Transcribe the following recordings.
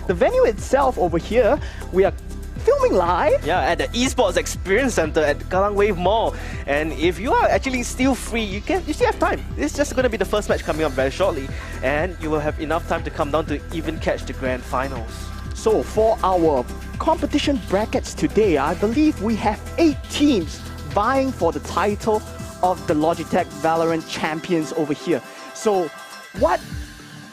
the venue itself over here, we are filming live. Yeah, at the Esports Experience Center at Kallang Wave Mall. And if you are actually still free, you still have time. It's just going to be the first match coming up very shortly, and you will have enough time to come down to even catch the grand finals. So for our competition brackets today, I believe we have 8 teams vying for the title of the Logitech Valorant champions over here. So what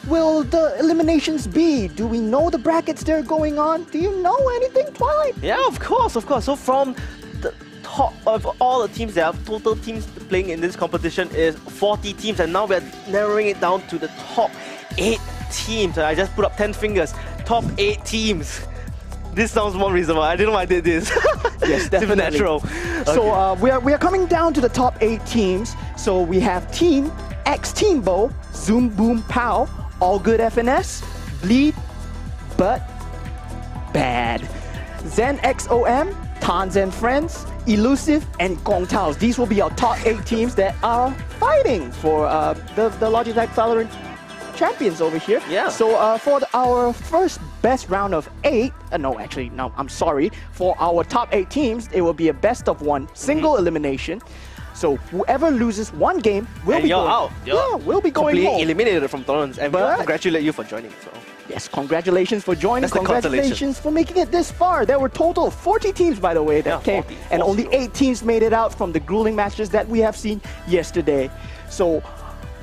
will the eliminations be? Do we know the brackets that are going on? Do you know anything, Twilight? Yeah, of course. So from the top of all the teams, there are total teams playing in this competition is 40 teams, and now we're narrowing it down to the top 8 teams. I just put up 10 fingers. Top 8 teams. This sounds more reasonable. I didn't know I did this. Yes, definitely. Supernatural. So we are coming down to the top 8 teams. So we have Team X Teambo, Zoom Boom Pow, All Good FNS, Bleed, But Bad, Zen XOM, Tans and Friends, Elusive, and Gong Taos. These will be our top 8 teams that are fighting for the Logitech Valorant champions over here. Yeah. So for our first best round of 8, I'm sorry. For our top 8 teams, it will be a best of 1 single elimination. So whoever loses 1 game will be going out. We'll be going completely home. eliminated from tournaments, and we congratulate you for joining. So. Yes, congratulations for joining. That's congratulations for making it this far. There were total 40 teams, by the way, that came, 40, and only 8 teams made it out from the grueling matches that we have seen yesterday. So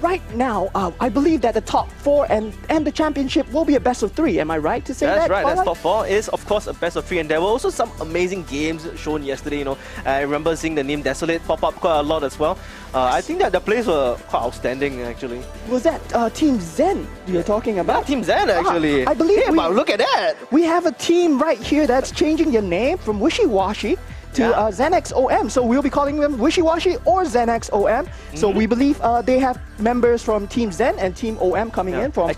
right now, I believe that the top 4 and the championship will be a best of 3. Am I right to say that? That's right. That's top 4 is of course a best of 3, and there were also some amazing games shown yesterday. You know, I remember seeing the name Desolate pop up quite a lot as well. I think that the plays were quite outstanding actually. Was that Team Zen you're talking about? Yeah, Team Zen actually. I believe. Hey, but look at that. We have a team right here that's changing their name from Wishy Washy to Zen XOM. So we'll be calling them Wishy Washy or Zen XOM. So we believe they have members from Team Zen and Team OM coming in from.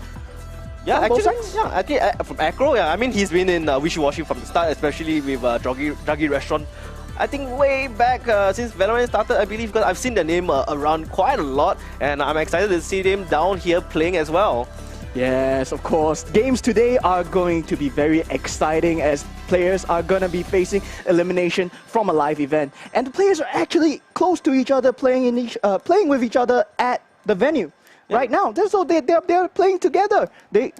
I think from Acro, I mean, he's been in Wishy Washy from the start, especially with Druggy Restaurant. I think way back since Valorant started, I believe, because I've seen the name around quite a lot, and I'm excited to see him down here playing as well. Yes, of course. Games today are going to be very exciting as players are going to be facing elimination from a live event. And the players are actually close to each other, playing with each other at the venue. Right now, so they're playing together.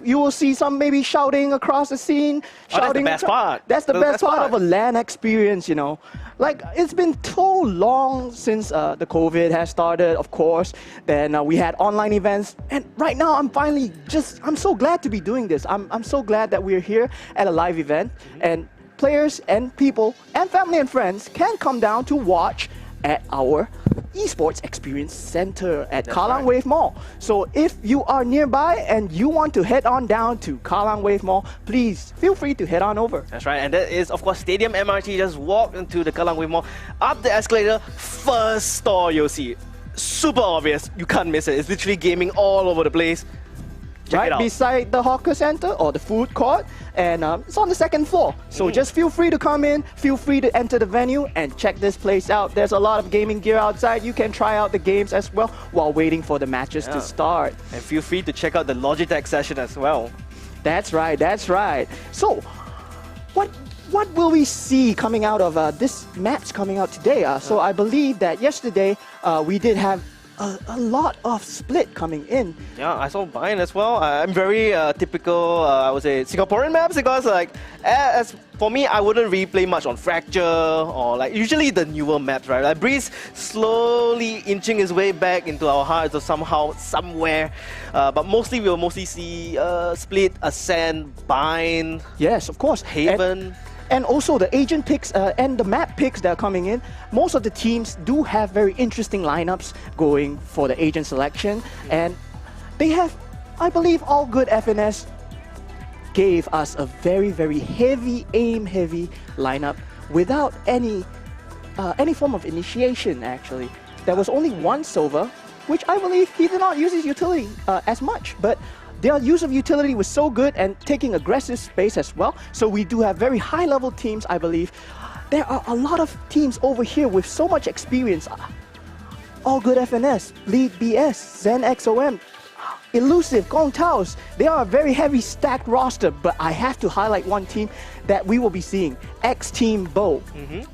You will see some maybe shouting across the scene. That's the best part. That's the best part of a LAN experience, you know. Like, it's been so long since the COVID has started, of course. Then we had online events. And right now, I'm so glad to be doing this. I'm so glad that we're here at a live event. And players and people and family and friends can come down to watch at our Esports Experience Center at Kallang Wave Mall. So if you are nearby and you want to head on down to Kallang Wave Mall, please feel free to head on over. That's right, and that is of course Stadium MRT. Just walk into the Kallang Wave Mall, up the escalator, first store you'll see. Super obvious, you can't miss it. It's literally gaming all over the place. Right beside the hawker center or the food court, and it's on the 2nd floor. So just feel free to come in, feel free to enter the venue and check this place out. There's a lot of gaming gear outside. You can try out the games as well while waiting for the matches to start. And feel free to check out the Logitech session as well. That's right, that's right. So, what will we see coming out of this match coming out today? So I believe that yesterday we did have a lot of split coming in. Yeah, I saw mine as well. I'm very typical, I would say, Singaporean maps, because like, as for me, I wouldn't really play much on Fracture or like usually the newer maps, right? Like Breeze slowly inching his way back into our hearts or somehow, somewhere. But mostly we'll mostly see Split, Ascend, Bind. Yes, of course. Haven. And also the agent picks and the map picks that are coming in. Most of the teams do have very interesting lineups going for the agent selection. And they have, I believe, All Good FNS gave us a very, very heavy, aim-heavy lineup without any form of initiation, actually. There was only one Silver, which I believe he did not use his utility as much. But their use of utility was so good and taking aggressive space as well. So we do have very high-level teams, I believe. There are a lot of teams over here with so much experience. All Good FNS, Lead BS, Zen XOM, Elusive, Gong Taos, they are a very heavy stacked roster, but I have to highlight one team that we will be seeing, X-Team Bo.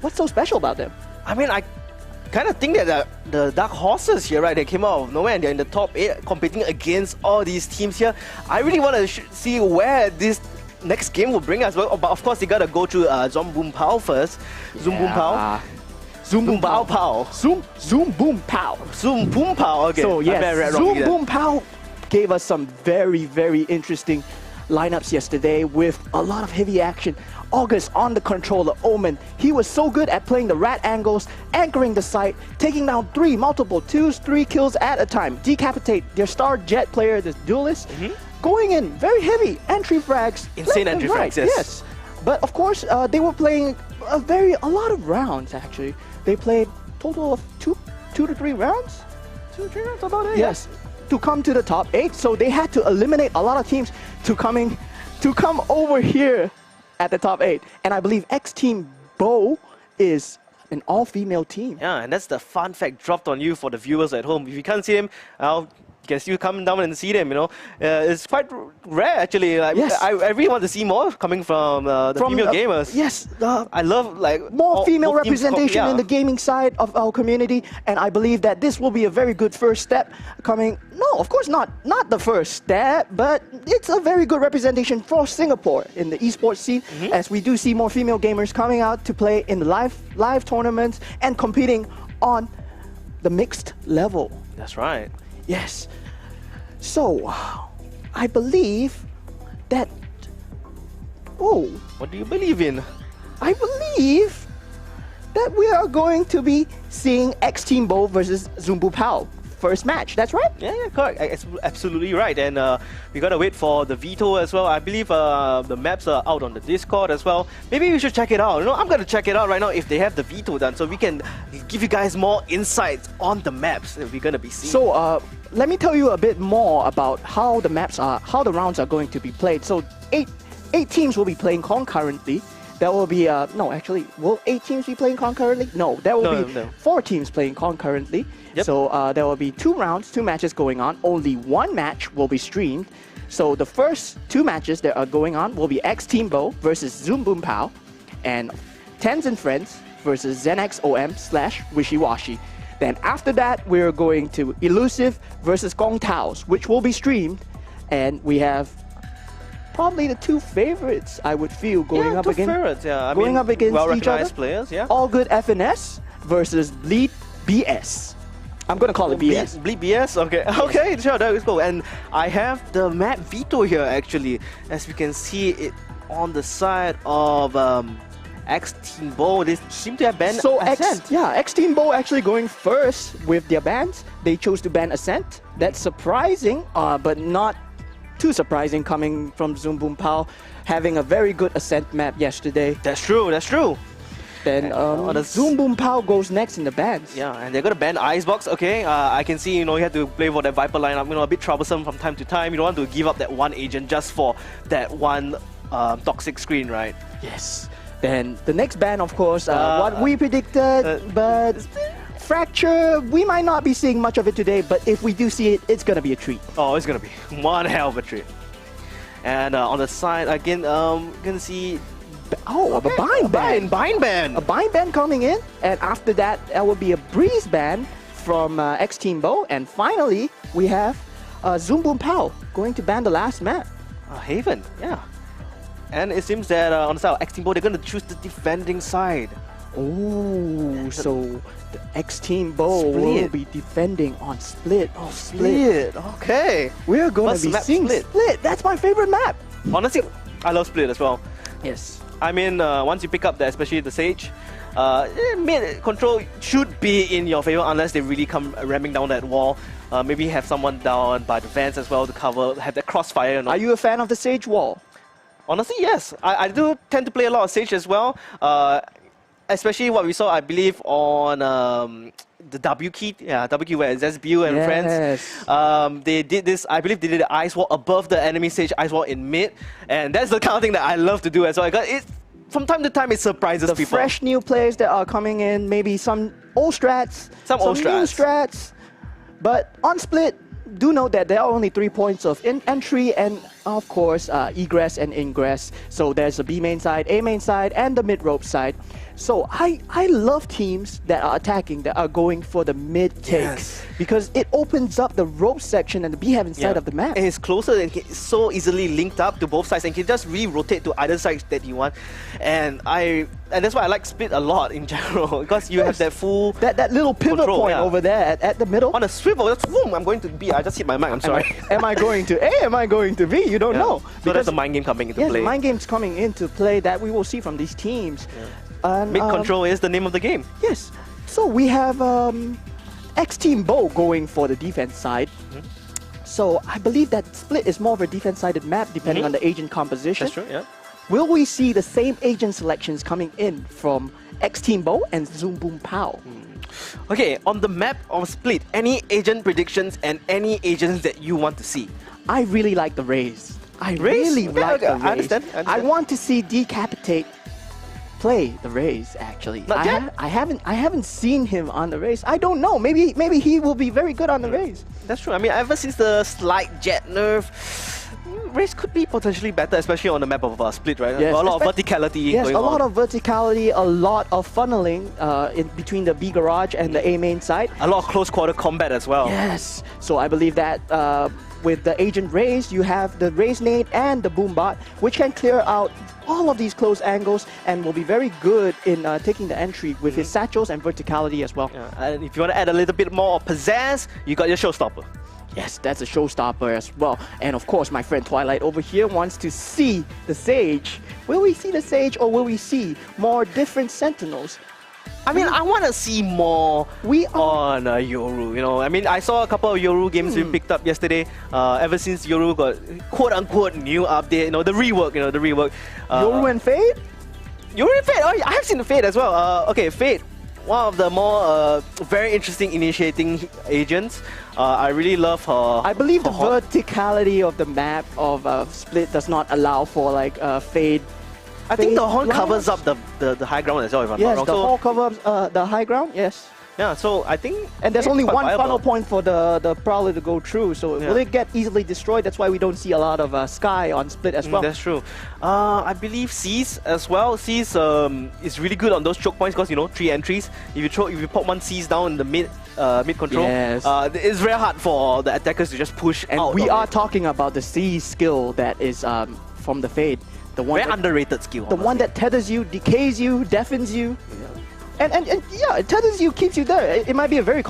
What's so special about them? I mean, I kind of think that the Dark Horses here, right, they came out of nowhere and they're in the top 8 competing against all these teams here. I really want to see where this next game will bring us. But of course, they got to go through Zoom Boom Pow first. Zoom Boom Pow. Zoom Boom Pow Pow. Zoom Boom Pow. Zoom Boom Pow. Okay. So yes, Zoom Boom Pow gave us some very, very interesting lineups yesterday with a lot of heavy action. August on the controller, Omen. He was so good at playing the rat angles, anchoring the site, taking down multiple 2s, 3 kills at a time. Decapitate their star jet player, this duelist. Going in, very heavy entry frags. Insane entry frags, yes. Yes. But of course, they were playing a lot of rounds actually. They played total of two to three rounds? 2 or 3 rounds, about it. Yes. To come to the top 8, so they had to eliminate a lot of teams to come over here at the top 8. And I believe X-Team Bo is an all-female team. Yeah, and that's the fun fact dropped on you for the viewers at home. If you can't see them, you can still come down and see them, you know. It's quite rare, actually. Like, yes. I really want to see more coming from the female gamers. Yes. I love, like... More female more teams representation in the gaming side of our community, and I believe that this will be a very good first step coming... No, of course not the first step, but it's a very good representation for Singapore in the esports scene, as we do see more female gamers coming out to play in the live tournaments and competing on the mixed level. That's right. Yes. So, I believe that... Oh. What do you believe in? I believe that we are going to be seeing X-Team Bo versus Zumbu Pao. First match, that's right? Yeah, correct. Absolutely right. And we gotta wait for the veto as well. I believe the maps are out on the Discord as well. Maybe we should check it out. You know, I'm gonna check it out right now if they have the veto done, so we can give you guys more insights on the maps that we're gonna be seeing. So let me tell you a bit more about how the rounds are going to be played. So eight teams will be playing concurrently. There will be no, actually, will 8 teams be playing concurrently? No, there will be 4 teams playing concurrently. Yep. So there will be 2 rounds, 2 matches going on. Only 1 match will be streamed. So the first 2 matches that are going on will be X-Team Bo versus Zoom Boom Pow, and Tens and Friends versus ZenXOM/Wishy-Washy. Then after that, we're going to Elusive versus Gong Taos, which will be streamed, and we have probably the 2 favorites, I would feel, going up against each other. Players, yeah. All Good FNS versus Bleed BS. I'm gonna call it BS. Bleed BS? Okay. Okay, sure, let's go. And I have the map veto here, actually. As we can see it on the side of X-Team Bo. They seem to have banned Ascent. X-Team Bo actually going first with their bans. They chose to ban Ascent. That's surprising, but not too surprising coming from Zoom Boom Pow, having a very good Ascent map yesterday. That's true, that's true. Then Zoom Boom Pow goes next in the bans. Yeah, and they're gonna ban Icebox. Okay, I can see, you know, you have to play for that Viper lineup, you know, a bit troublesome from time to time. You don't want to give up that one agent just for that one toxic screen, right? Yes. Then the next ban, of course, what we predicted, but Fracture, we might not be seeing much of it today, but if we do see it, it's gonna be a treat. Oh, it's gonna be one hell of a treat. And on the side, again, you can see... Oh, okay. A bind ban. A bind ban coming in, and after that, there will be a breeze ban from X-Team Bo, and finally, we have Zoom Boom Pow going to ban the last map. Haven, yeah. And it seems that on the side of X-Team Bo, they're gonna choose the defending side. Oh, so the X-Team Bo will be defending on Split. Oh, Split. Okay. We're going to be seeing Split. That's my favorite map. Honestly, I love Split as well. Yes. I mean, once you pick up that, especially the Sage, mid control should be in your favor unless they really come ramming down that wall. Maybe have someone down by the vents as well to cover, have that crossfire. You know. Are you a fan of the Sage wall? Honestly, yes. I do tend to play a lot of Sage as well. Especially what we saw, I believe, on the W key. Yeah, W key where it's SBU and friends. They did this, I believe they did the ice wall above the enemy Sage ice wall in mid. And that's the kind of thing that I love to do as well. From time to time, it surprises people. The fresh new players that are coming in, maybe some old strats, some new strats. But on Split, do note that there are only 3 points of entry and, of course, egress and ingress. So there's a B main side, A main side, and the mid rope side. So I love teams that are attacking, that are going for the mid takes, because it opens up the rope section and the B heaven side of the map. And it's closer and it's so easily linked up to both sides and can just re-rotate to either side that you want. And that's why I like Split a lot in general, because you have that full that little pivot control, point over there at the middle. On a swivel, just boom, I'm going to B. I just hit my mic, I'm sorry. Am I going to A? Am I going to B? You don't know. So that's the mind game coming into play. Yes, mind games coming into play that we will see from these teams. Mid-control is the name of the game. Yes. So we have X-Team Bo going for the defense side. So I believe that Split is more of a defense-sided map depending on the agent composition. That's true, yeah. Will we see the same agent selections coming in from X-Team Bo and Zoom Boom Pow? Okay, on the map of Split, any agent predictions and any agents that you want to see? I really like the Rays. I Rays? really like the Rays. I understand. I want to see Decapitate play the Rays, actually. Not yet? I haven't seen him on the Rays. I don't know. Maybe he will be very good on the Rays. That's true. I mean, ever since the slight jet nerf, Rays could be potentially better, especially on the map of Split, right? Yes, a lot of verticality yes, going a lot on. of verticality, a lot of funneling in between the B garage and the A main side. A lot of close quarter combat as well. Yes. So I believe that with the Agent Rays, you have the Rays nade and the Boombot, which can clear out all of these close angles and will be very good in taking the entry with his satchels and verticality as well. Yeah. And if you want to add a little bit more pizzazz, you got your showstopper. Yes, that's a showstopper as well. And of course, my friend Twilight over here wants to see the Sage. Will we see the Sage or will we see more different Sentinels? I mean, I want to see more on Yoru, you know. I mean, I saw a couple of Yoru games we picked up yesterday. Ever since Yoru got quote-unquote new update, you know, the rework. Yoru and Fade? Yoru and Fade, oh, I have seen the Fade as well. Okay, Fade, one of the more very interesting initiating agents. I really love her. I believe the verticality of the map of Split does not allow for like Fade. I think the horn covers up the high ground as well, if I'm not wrong. Yes, the horn covers the high ground, yes. Yeah, so I think... And there's only one funnel point for the Prowler to go through, so will it get easily destroyed? That's why we don't see a lot of Sky on Split as well. That's true. I believe C's as well. C's is really good on those choke points because, you know, 3 entries. If you pop one C's down in the mid control, it's very hard for the attackers to just push out. And we are talking about the C skill that is from the Fade. The one very underrated skill. The one that tethers you, decays you, deafens you. And yeah, it tethers you, keeps you there. It might be a very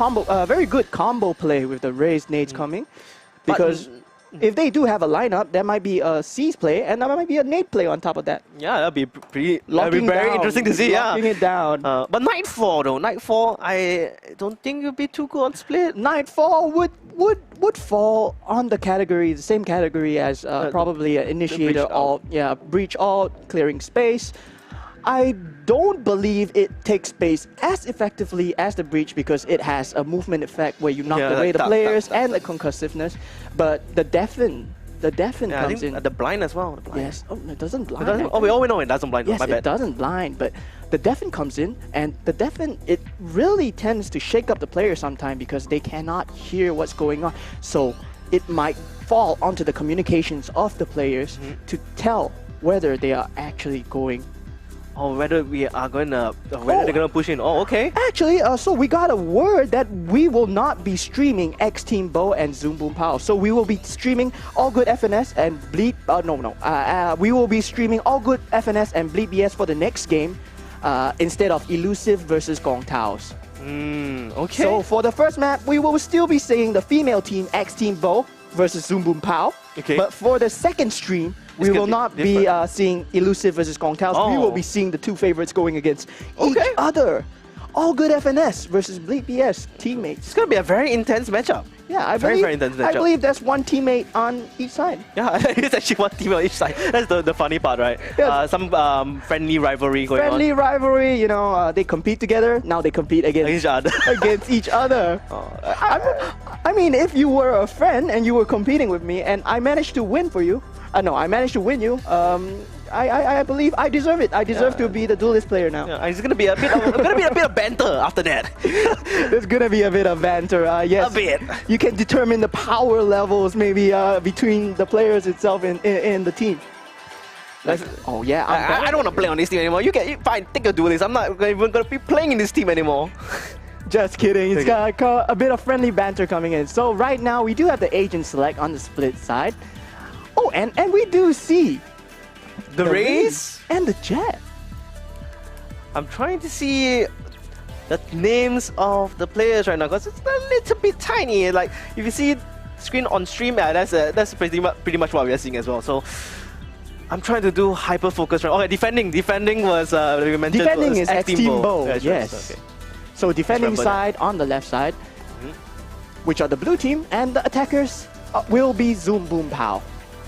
good combo play with the Rays nades coming. Because if they do have a lineup, there might be a C's play and there might be a nade play on top of that. Yeah, that'd be very interesting to see. Locking it down. But Nightfall though, Nightfall, I don't think it'll be too good on Split. Nightfall would fall on the same category as probably an initiator alt, breach alt, clearing space. I don't believe it takes space as effectively as the breach because it has a movement effect where you knock away the players and the concussiveness. But the deafen comes in. The blind as well. Yes. Oh, it doesn't blind. We all know it doesn't blind. Yes, my bad. It doesn't blind, but the deafen comes in, and the deafen, it really tends to shake up the player sometime because they cannot hear what's going on. So it might fall onto the communications of the players to tell whether they are actually going or whether we are gonna, whether they're gonna push in. Oh, okay. Actually, so we got a word that we will not be streaming X-Team Bo and Zoom Boom Pow. So we will be streaming All Good FNS and Bleed. We will be streaming All Good FNS and Bleed BS for the next game instead of Elusive versus Gong Taos. Okay. So for the first map, we will still be seeing the female team X-Team Bo versus Zoom Boom Pow. Okay. But for the second stream, we will not be seeing Elusive versus Gong Taos. We will be seeing the two favorites going against each other. All Good FNS versus Bleed BS teammates. It's gonna be a very intense matchup. Yeah, I believe there's one teammate on each side. Yeah, it's actually one team on each side. That's the funny part, right? Yeah. Some friendly rivalry going on. Friendly rivalry, you know, they compete together. Now they compete against each other. against each other. I mean, if you were a friend and you were competing with me and I managed to win for you, I managed to win you, I believe I deserve it. I deserve to be the duelist player now. Yeah, it's gonna be a bit of banter after that. There's gonna be a bit of banter. Yes, A bit. You can determine the power levels maybe between the players itself in the team. Oh yeah, I don't want to play on this team anymore. You fine, take a duelist. I'm not even gonna be playing in this team anymore. Just kidding. It's got a bit of friendly banter coming in. So right now we do have the agent select on the split side. Oh, and we do see The race and the jet. I'm trying to see the names of the players right now because it's a little bit tiny. Like if you see screen on stream, that's pretty much what we are seeing as well. So I'm trying to do hyper focus. Okay, defending was we mentioned. Defending is X-Team Bow. Yes. Yes. Okay. So defending side on the left side, which are the blue team, and the attackers will be Zoom Boom Pow.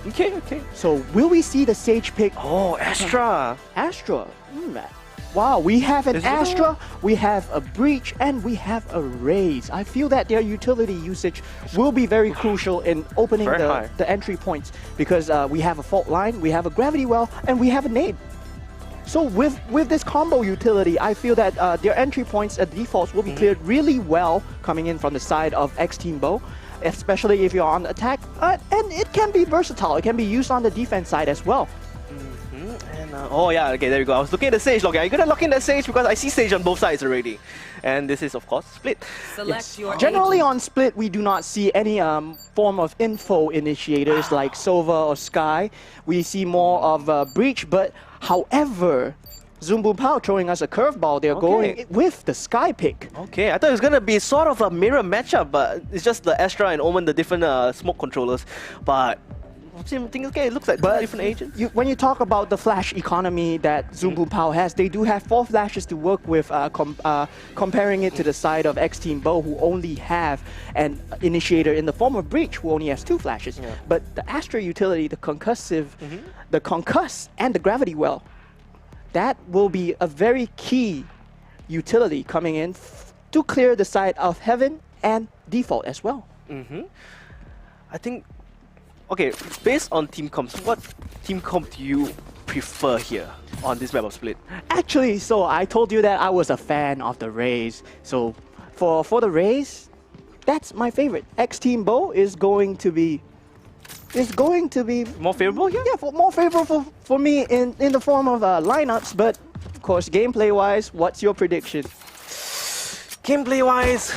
Okay. So will we see the Sage pick? Oh, Astra. Astra. Wow, we have an Astra, we have a Breach, and we have a Raze. I feel that their utility usage will be very crucial in opening the entry points because we have a fault line, we have a gravity well, and we have a nade. So with this combo utility, I feel that their entry points at defaults will be cleared really well coming in from the side of X-Team Bow, especially if you're on attack. And it can be versatile. It can be used on the defense side as well. And, oh yeah, okay, there we go. I was looking at the Sage log. Are you gonna lock in that Sage because I see Sage on both sides already. And this is of course split. Select your Generally agent. on split, we do not see any form of info initiators like Sova or Sky. We see more of Breach, but however, Zoom Boom Pow throwing us a curveball. They're going with the Sky pick. Okay, I thought it was gonna be sort of a mirror matchup, but it's just the Astra and Omen, the different smoke controllers. But it looks like two different agents. When you talk about the flash economy that Zoom Boom Pow has, they do have 4 flashes to work with, comparing it to the side of X-Team Bow, who only have an initiator in the form of Breach, who only has 2 flashes. Yeah. But the Astra utility, the concussive, the concuss, and the gravity well, that will be a very key utility coming in to clear the side of Heaven and default as well. I think, okay, based on team comps, what team comp do you prefer here on this map of split? Actually, so I told you that I was a fan of the Raze. So for the Raze, that's my favorite. X-Team Bow is going to be More favorable here? yeah, more favorable for me in the form of lineups. But of course, gameplay-wise, what's your prediction? Gameplay-wise,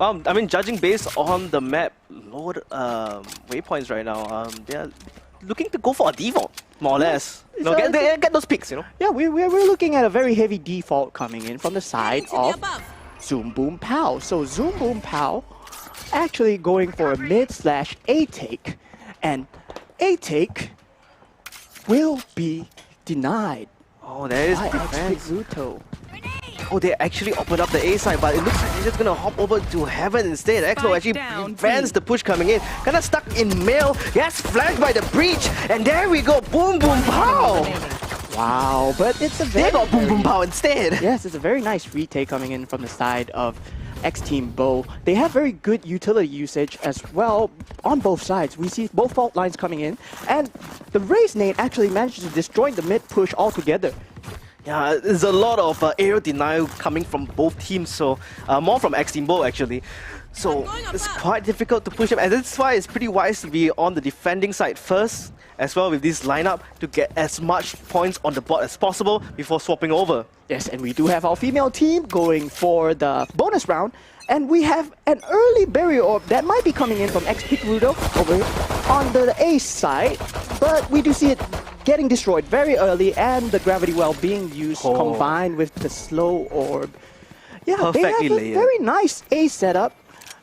I mean, judging based on the map load waypoints right now, they're looking to go for a default, more or less. No, get those picks, you know. Yeah, we're looking at a very heavy default coming in from the side of Zoom Boom Pow. So Zoom Boom Pow actually going for a mid/A take, and A take will be denied. Oh, there is by defense. Ruto. Oh, they actually opened up the A side, but it looks like they're just gonna hop over to Heaven instead. Expo actually prevents the push coming in. Kinda stuck in mail, gets flanked by the Breach, and there we go, Boom Boom Pow! Wow, but it's a very... They got Boom Boom Pow instead! Yes, it's a very nice retake coming in from the side of X-Team Bow. They have very good utility usage as well on both sides. We see both fault lines coming in, and the Raze nade actually managed to destroy the mid push altogether. Yeah, there's a lot of aerial denial coming from both teams, so more from X-Team Bow actually. So it's quite difficult to push them, and that's why it's pretty wise to be on the defending side first, as well with this lineup, to get as much points on the board as possible before swapping over. Yes, and we do have our female team going for the bonus round, and we have an early barrier orb that might be coming in from X-Pick Rudo over on the ace side, but we do see it getting destroyed very early, and the gravity well being used combined with the slow orb. Yeah, they have a very nice A setup.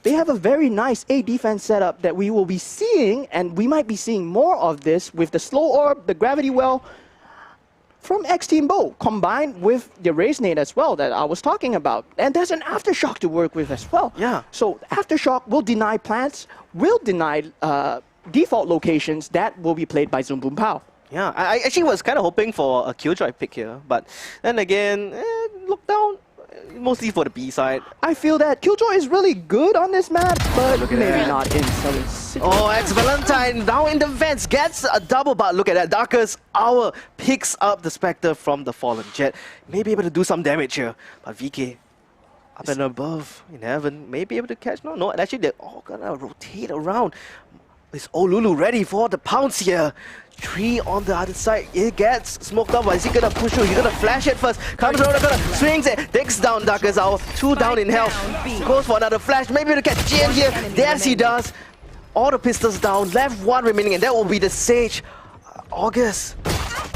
They have a very nice A defense setup that we will be seeing, and we might be seeing more of this with the slow orb, the gravity well from X-Team Bow, combined with the Raze nade as well that I was talking about. And there's an Aftershock to work with as well. Yeah. So Aftershock will deny plants, will deny default locations that will be played by Zoom Boom Pow. Yeah, I actually was kind of hoping for a Killjoy pick here, but then again, look down. mostly for the B side. I feel that Killjoy is really good on this map, but Look at maybe that. not in some situations. Oh, Valentine down in the vents gets a double, but look at that. Darkest Hour picks up the Spectre from the Fallen Jet. May be able to do some damage here, but VK up and above in heaven may be able to catch. No, and actually they're all gonna rotate around. Is Olulu ready for the pounce here? 3 on the other side. It gets smoked up, but is he gonna push through? He's gonna flash it first. Comes around, gonna swings it, takes down Darkest Hour. 2 down in health. Goes for another flash. Maybe to catch Jin here. Yes, he does. All the pistols down. Left 1 remaining, and that will be the Sage. August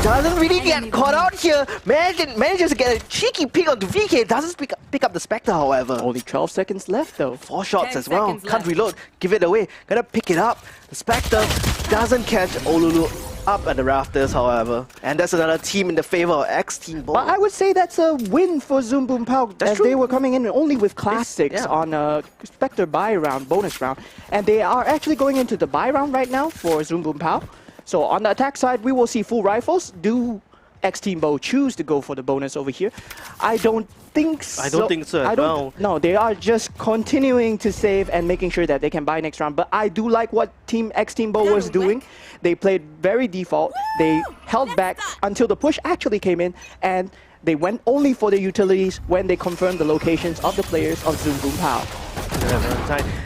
doesn't really get caught out here. Manages to get a cheeky peek onto VK. Doesn't pick up the Spectre, however. Only 12 seconds left though. 4 shots 10 as well. seconds Can't left. reload. Give it away. Gonna pick it up. The Spectre doesn't catch Olulu up at the rafters, however. And that's another team in the favor of X-Team Bowl. But I would say that's a win for Zoom Boom Pow, That's as true. they were coming in only with classics yeah. on a Spectre buy round, bonus round. And they are actually going into the buy round right now for Zoom Boom Pow. So on the attack side, we will see full rifles. Do X-Team Bow choose to go for the bonus over here? I don't think so. I don't think so as well. No, they are just continuing to save and making sure that they can buy next round. But I do like what Team X-Team Bow was doing. They played very default. They held back until the push actually came in, and they went only for the utilities when they confirmed the locations of the players of Zoom Boom Pow.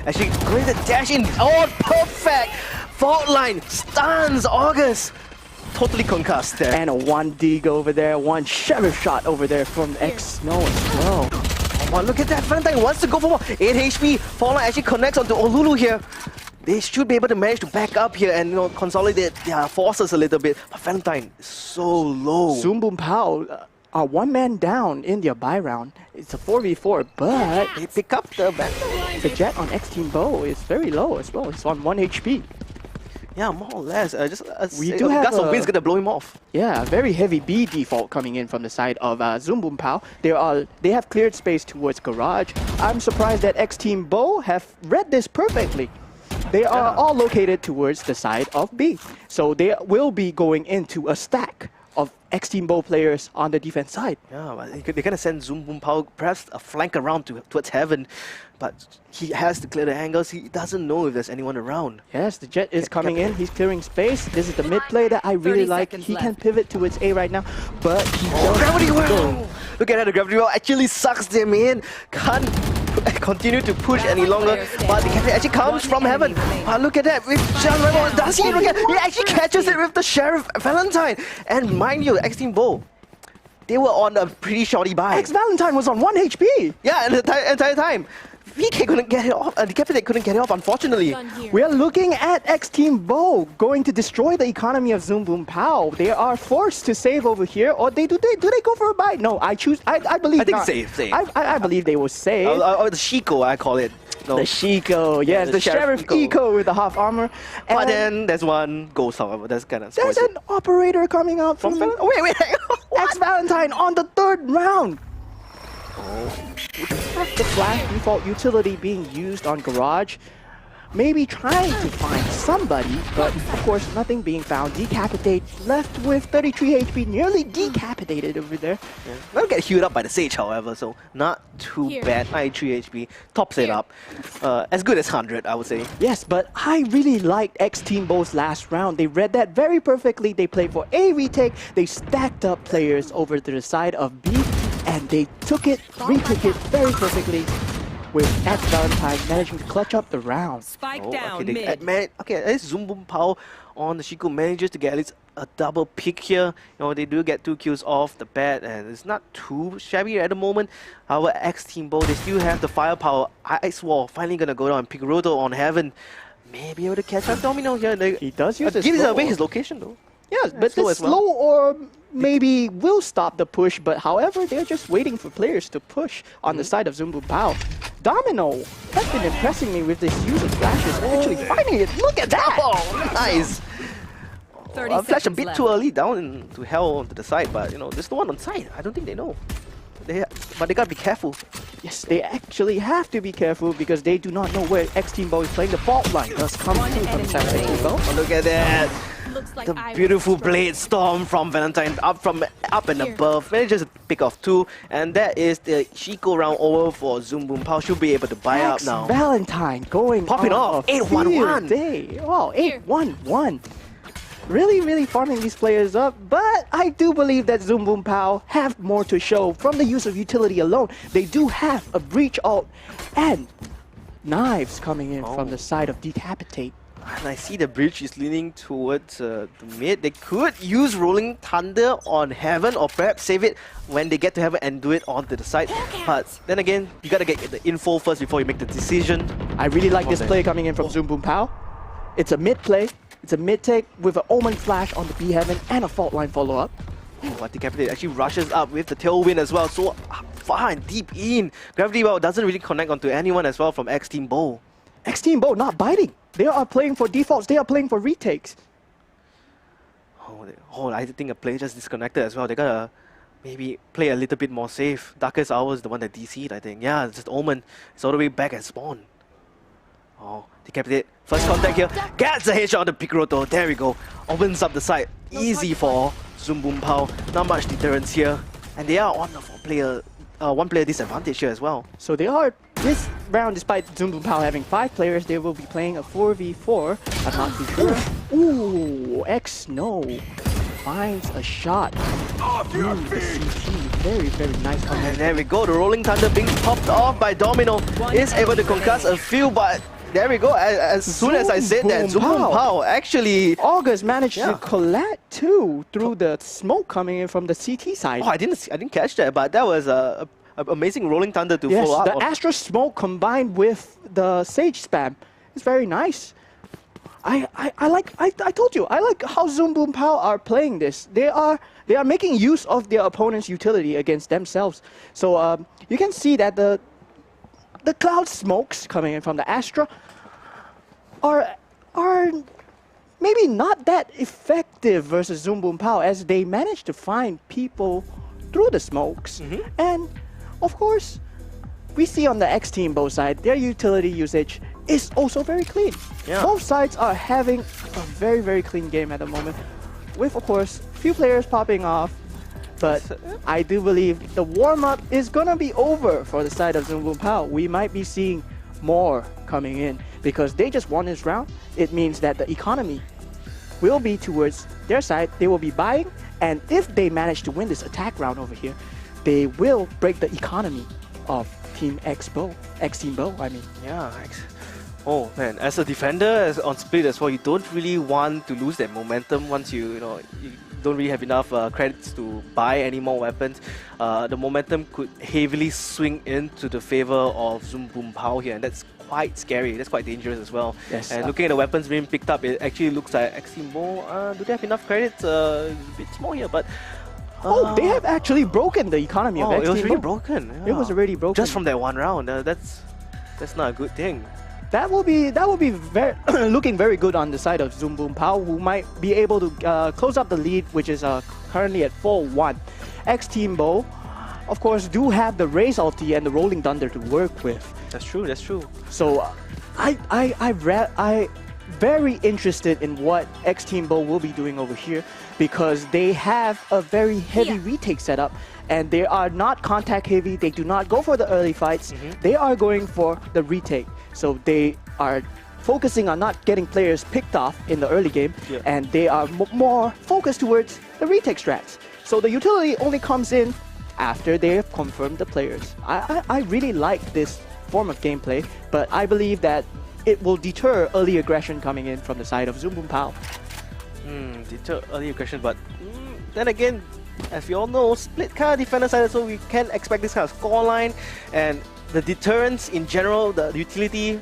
Actually going to dash in. Oh, perfect! Fault line stuns August. Totally concussed there. And a 1 dig over there, 1 sheriff shot over there from X-Snow as well. Oh, look at that. Valentine wants to go for more. 8 HP. Fault line actually connects onto Olulu here. They should be able to manage to back up here and consolidate their forces a little bit. But Valentine is so low. Zoom Boom Pow are 1 man down in their buy round. It's a 4v4, but They pick up the back. the jet on X-Team Bow is very low as well. It's on 1 HP. Yeah, more or less. We do have Gust of a- Wind's gonna blow him off. Yeah, very heavy B default coming in from the side of Zoom Boom Pow. They have cleared space towards Garage. I'm surprised that X-Team Bow have read this perfectly. They are all located towards the side of B. So they will be going into a stack of X-Team Bow players on the defense side. Yeah, but they're gonna send Zoom Boom Pow perhaps a flank around towards heaven. But he has to clear the angles. He doesn't know if there's anyone around. Yes, the jet is coming in. He's clearing space. This is the mid play that I really 30 like. seconds He can left. pivot towards A right now, but he does Gravity go. well! Look at that, the gravity well actually sucks them in. Can't continue to push any longer. But the captain actually comes from heaven. But look at that, with Sheriff, does he look at? He actually catches it with the Sheriff Valentine. And mind you, X-Team Bow, they were on a pretty shorty buy. X-Valentine was on 1 HP. Yeah, and the entire time. VK couldn't get it off. The captain couldn't get it off, unfortunately. We are looking at X-Team Bow going to destroy the economy of Zoom Boom Pow. They are forced to save over here, or do they go for a buy? No, I believe I think not. save. I believe they will save. Or the Shiko, I call it. No. The Shiko, yes, the the Sheriff Sheriff Eco with the half armor. But And then there's one ghost, however. That's kind of there's an operator coming out from Oh, wait. X-Valentine on the 3rd round. The flash default utility being used on Garage. Maybe trying to find somebody, but of course nothing being found. Decapitate, left with 33 HP, nearly decapitated over there. Yeah. Well, get healed up by the Sage, however, so not too bad. 93 HP, tops it up. As good as 100, I would say. Yes, but I really liked X-Team Bow's last round. They read that very perfectly. They played for A retake. They stacked up players over to the side of B, and they took it, retook it very perfectly, with X-Valentine managing to clutch up the round. Spike down okay, mid. At least Zoom Boom Pow on the Shiko manages to get at least a double pick here. They do get 2 kills off the bat, and it's not too shabby at the moment. However, X-Team Bow, they still have the firepower. Ice Wall finally gonna go down. Picroto on heaven. Maybe able to catch up Domino here. He does use his gives slow. away his location though. Yes, but slow this as well. slow or maybe will stop the push, but however, they're just waiting for players to push on the side of Zoom Boom Pow. Domino has been impressing me with this use of flashes. Actually finding it. Look at that! Oh, nice! 30 Flash a seconds bit left. too early down to hell to the side, but there's no one on side. I don't think they know. But they gotta be careful. Yes, they actually have to be careful because they do not know where X-Team Bow is playing. The fault line does come through from the side of X-Team Bow. Oh, look at that! Looks like The I was beautiful struck. blade storm from Valentine up and Here. above. Manages to pick off 2, and that is the Chico round over for Zoom Boom Pow. She'll be able to buy up now. Valentine going Popping on off, a 8-1-1. field day. Wow, Here. 8-1-1. Really farming these players up, but I do believe that Zoom Boom Pow have more to show from the use of utility alone. They do have a breach ult and knives coming in from the side of Decapitate. And I see the bridge is leaning towards the mid. They could use Rolling Thunder on Heaven or perhaps save it when they get to Heaven and do it onto the side. But then again, you gotta get the info first before you make the decision. I really like this Okay. play coming in from Zoom Boom Pow. It's a mid play. It's a mid take with an Omen Flash on the B Heaven and a fault line follow up. But Decapitate actually rushes up with the tailwind as well, so far and deep in. Gravity Well doesn't really connect onto anyone as well from X Team Bow. X-Team Bow not biting. They are playing for defaults. They are playing for retakes. I think a player just disconnected as well. They gotta maybe play a little bit more safe. Darkest Hour is the one that DC'd, I think. Yeah, it's just Omen. It's all the way back at spawn. Oh, Decapitate. First contact here. Gets a headshot on the Picroto. There we go. Opens up the side. Easy for Zoom Boom Pow. Not much deterrence here. And they are on a one player disadvantage here as well. So they are, this round, despite Zoom Boom Pow having 5 players, they will be playing a 4v4. I'm not too sure. Ooh, X-No finds a shot through the CT. Very nice And comment. there we go. The Rolling Thunder being popped off by Domino. Is able to concuss a few, but there we go. As soon as I said that, Zoom Boom Pow actually... August managed Yeah. to collect 2 through the smoke coming in from the CT side. Oh, I didn't catch that, but that was a amazing Rolling Thunder to Yes, follow up the on. Astra smoke combined with the Sage spam is very nice. I told you, I like how Zoom Boom Pow are playing this. They are making use of their opponent's utility against themselves. So you can see that the cloud smokes coming in from the Astra are maybe not that effective versus Zoom Boom Pow, as they manage to find people through the smokes. And of course, we see on the X Team both side, their utility usage is also very clean. Yeah. Both sides are having a very clean game at the moment, with of course few players popping off. But I do believe the warm-up is gonna be over for the side of Zoom Boom Pow. We might be seeing more coming in because they just won this round. It means that the economy will be towards their side. They will be buying, and if they manage to win this attack round over here, they will break the economy of Team X Team Bow, I mean. Yeah. Oh man, as a defender on split as well, you don't really want to lose that momentum once you don't really have enough credits to buy any more weapons. The momentum could heavily swing into the favor of Zoom Boom Pow here, and that's quite scary. That's quite dangerous as well. Yes. And looking at the weapons being picked up, it actually looks like X Team Bow, do they have enough credits? A bit small here, but... Oh, they have actually broken the economy of X it was Team really Bow. broken. It was yeah. already broken. Just from that one round. That's not a good thing. That will be very looking very good on the side of Zoom Boom Pow, who might be able to close up the lead, which is currently at 4-1. X Team Bow, of course, do have the Raze ulti and the Rolling Thunder to work with. That's true. That's true. So I very interested in what X Team Bow will be doing over here, because they have a very heavy retake setup and they are not contact heavy. They do not go for the early fights. They are going for the retake. So they are focusing on not getting players picked off in the early game, and they are more focused towards the retake strats. So the utility only comes in after they have confirmed the players. I really like this form of gameplay, but I believe that it will deter early aggression coming in from the side of Zoom Boom Pow. Deter early aggression, but then again, as we all know, split kind of defender side, so we can expect this kind of scoreline, and the deterrence in general, the utility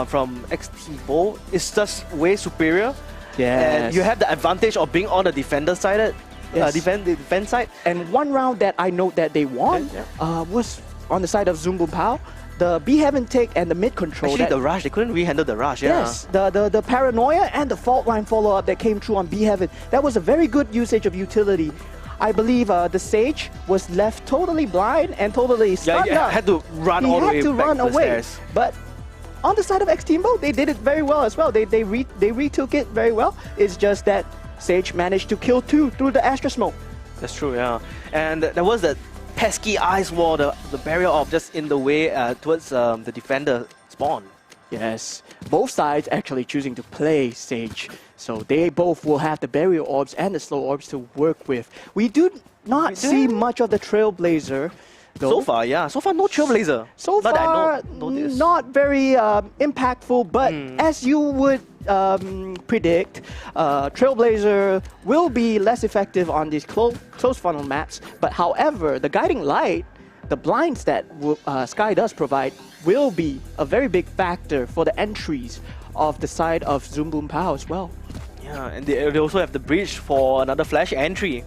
from X Team Bow is just way superior. And you have the advantage of being on the defender side, defense side. And one round that I note that they won was on the side of Zoom Boom Pow. The B Heaven take and the mid control. Actually, the rush, they couldn't really handle the rush. Yes, the paranoia and the fault line follow up that came through on B Heaven. That was a very good usage of utility. I believe the Sage was left totally blind and totally stunned up. Had to run all the way He had to back run to the away. stairs. But on the side of X-Teambo, they did it very well as well. They retook it very well. It's just that Sage managed to kill 2 through the Astra Smoke. That's true, yeah. And there was that pesky ice wall, the barrier of just in the way towards the defender spawn. Yes, both sides actually choosing to play Sage. So they both will have the barrier orbs and the slow orbs to work with. We do not see much of the Trailblazer, though. So far, yeah. So far, no Trailblazer. So Not that I far, noticed. not very impactful, but as you would predict, Trailblazer will be less effective on these close funnel maps. But however, the guiding light, the blinds that Sky does provide, will be a very big factor for the entries of the side of Zoom Boom Pow as well. Yeah, and they also have the bridge for another flash entry.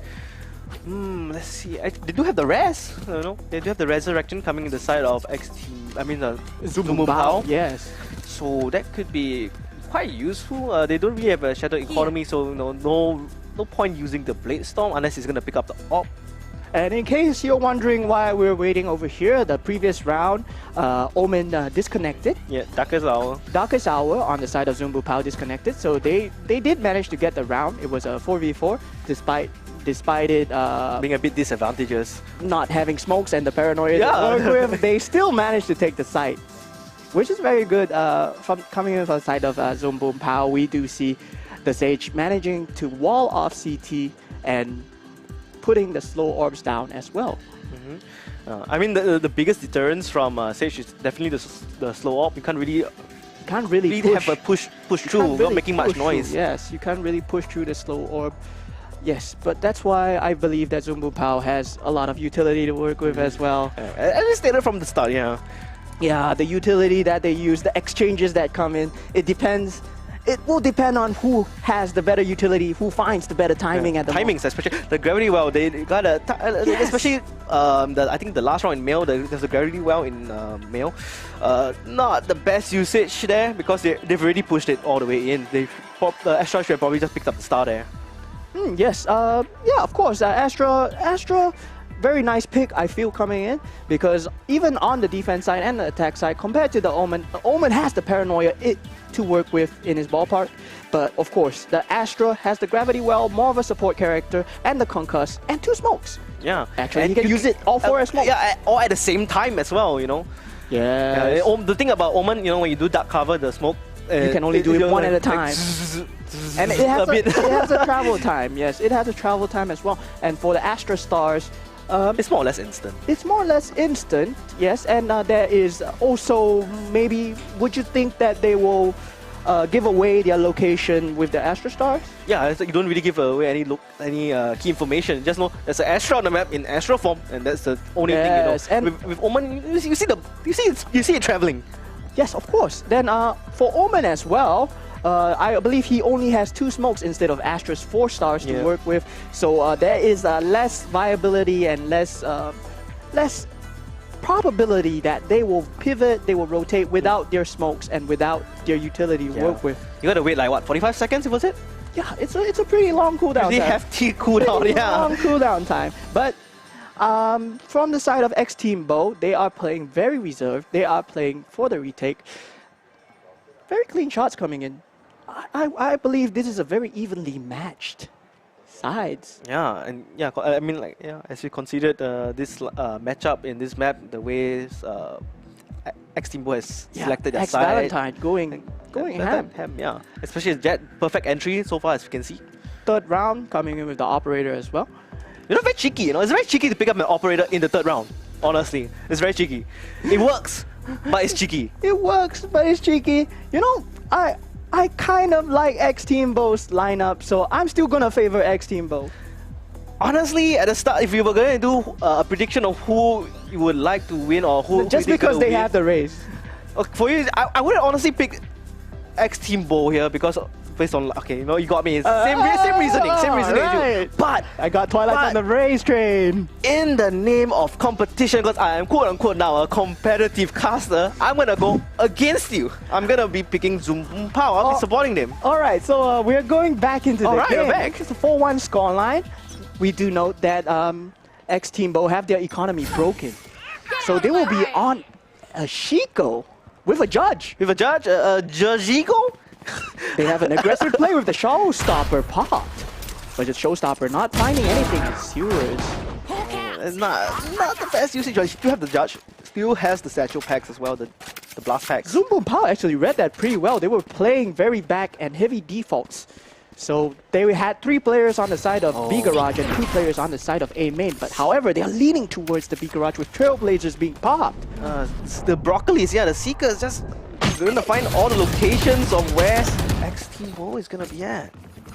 Let's see. They do have the res. You know, they do have the resurrection coming in the side of X-Team. I mean, Zoom Boom Pow, yes. So that could be quite useful. They don't really have a shadow economy, so no point using the Blade Storm unless he's gonna pick up the op. And in case you're wondering why we're waiting over here, the previous round, Omen disconnected. Yeah, Darkest Hour. Darkest Hour on the side of Zoom Boom Pow disconnected, so they did manage to get the round. It was a 4v4, despite it Being a bit disadvantageous. not having smokes and the paranoia Yeah. to work with. They still managed to take the site, which is very good. From coming in from the side of Zoom Boom Pow, we do see the Sage managing to wall off CT and putting the slow orbs down as well. I mean, the biggest deterrence from Sage is definitely the slow op. You can't really have a push you through can't without really making much push through. noise. Yes, you can't really push through the slow orb. Yes, but that's why I believe that Zoom Boom Pow has a lot of utility to work with as well. As we stated from the start, yeah. Yeah, the utility that they use, the exchanges that come in, it depends. It will depend on who has the better utility, who finds the better timing at the timings, especially the gravity well. They got a Yes. especially I think the last round in male, there's a gravity well in male. Not the best usage there because they've already pushed it all the way in. The Astra should have probably just picked up the star there. Yes, yeah, of course. Astra, very nice pick, I feel, coming in, because even on the defense side and the attack side, compared to the Omen has the paranoia to work with in his ballpark. But of course, the Astra has the gravity well, more of a support character, and the concuss, and 2 smokes. Yeah, Actually, and you can use it all 4 as smokes. Yeah, all at the same time as well. You know. Yeah. The thing about Omen, you know, when you do dark cover, the smoke. You can only do it one at a time. And it has, bit. it has a travel time, yes. It has a travel time as well. And for the Astra Stars, it's more or less instant. it's more or less instant, yes. And there is also maybe, would you think that they will give away their location with the Astra Stars? Yeah, it's like you don't really give away any key information. Just know there's an Astra on the map in Astra form, and that's the only Yes, thing you know. and- With Omen, you see it traveling. Yes, of course. Then for Omen as well, I believe he only has 2 smokes instead of Astra's 4 stars to Yeah. work with. So there is less viability and less probability that they will pivot, they will rotate without their smokes and without their utility to work with. You gotta wait like what, 45 seconds? Was it? Yeah, it's a pretty long cooldown They time. have T cooldown. Pretty Yeah. long cooldown time. But from the side of X-Teambo, they are playing very reserved. They are playing for the retake. Very clean shots coming in. I believe this is a very evenly matched sides. Yeah, and yeah, I mean, like, yeah, as we considered this matchup in this map, the ways X-Teambo has selected their side. Valentine going ham. Yeah, especially Jet, perfect entry so far as we can see. Third round coming in with the operator as well. You know, very cheeky. You know, it's very cheeky to pick up an operator in the 3rd round. Honestly, it's very cheeky. It works, but it's cheeky. It works, but it's cheeky. You know, I kind of like X-Teambo's lineup, so I'm still gonna favor X-Teambo. Honestly, at the start, if you were going to do a prediction of who you would like to win or who Just because they have the race. for you, I would honestly pick X-Teambo here because based on, okay, you know, you got me. Same reasoning as you. right. But I got Twilight on the race train. in the name of competition, because I am quote unquote now a competitive caster, I'm gonna go against you. I'm gonna be picking Zoom Boom Pow. I'll be supporting them. All right, so we're going back into the All right, game. we're back. It's a 4-1 scoreline. We do note that X-Teambo have their economy broken. So they will be on a Shiko with a judge. With a judge, Jajigo? They have an aggressive play with the showstopper popped. But the showstopper not finding anything as sewers. It's not the best usage. You still have the judge. Still has the satchel packs as well, the blast packs. Zoom Boom Pow actually read that pretty well. They were playing very back and heavy defaults. So they had 3 players on the side of B Garage and 2 players on the side of A main. But however, they are leaning towards the B Garage with Trailblazers being popped. The Broccolis, yeah, the Seekers just going to find all the locations of where X-Team is going to be at.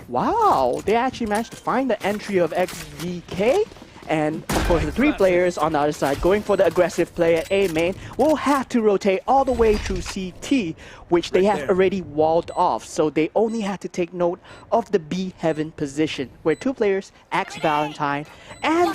Wow, they actually managed to find the entry of XVK. And of course, the 3 players on the other side going for the aggressive play at A main will have to rotate all the way through CT, which they have already walled off. So they only have to take note of the B Heaven position, where 2 players, Axe Valentine, and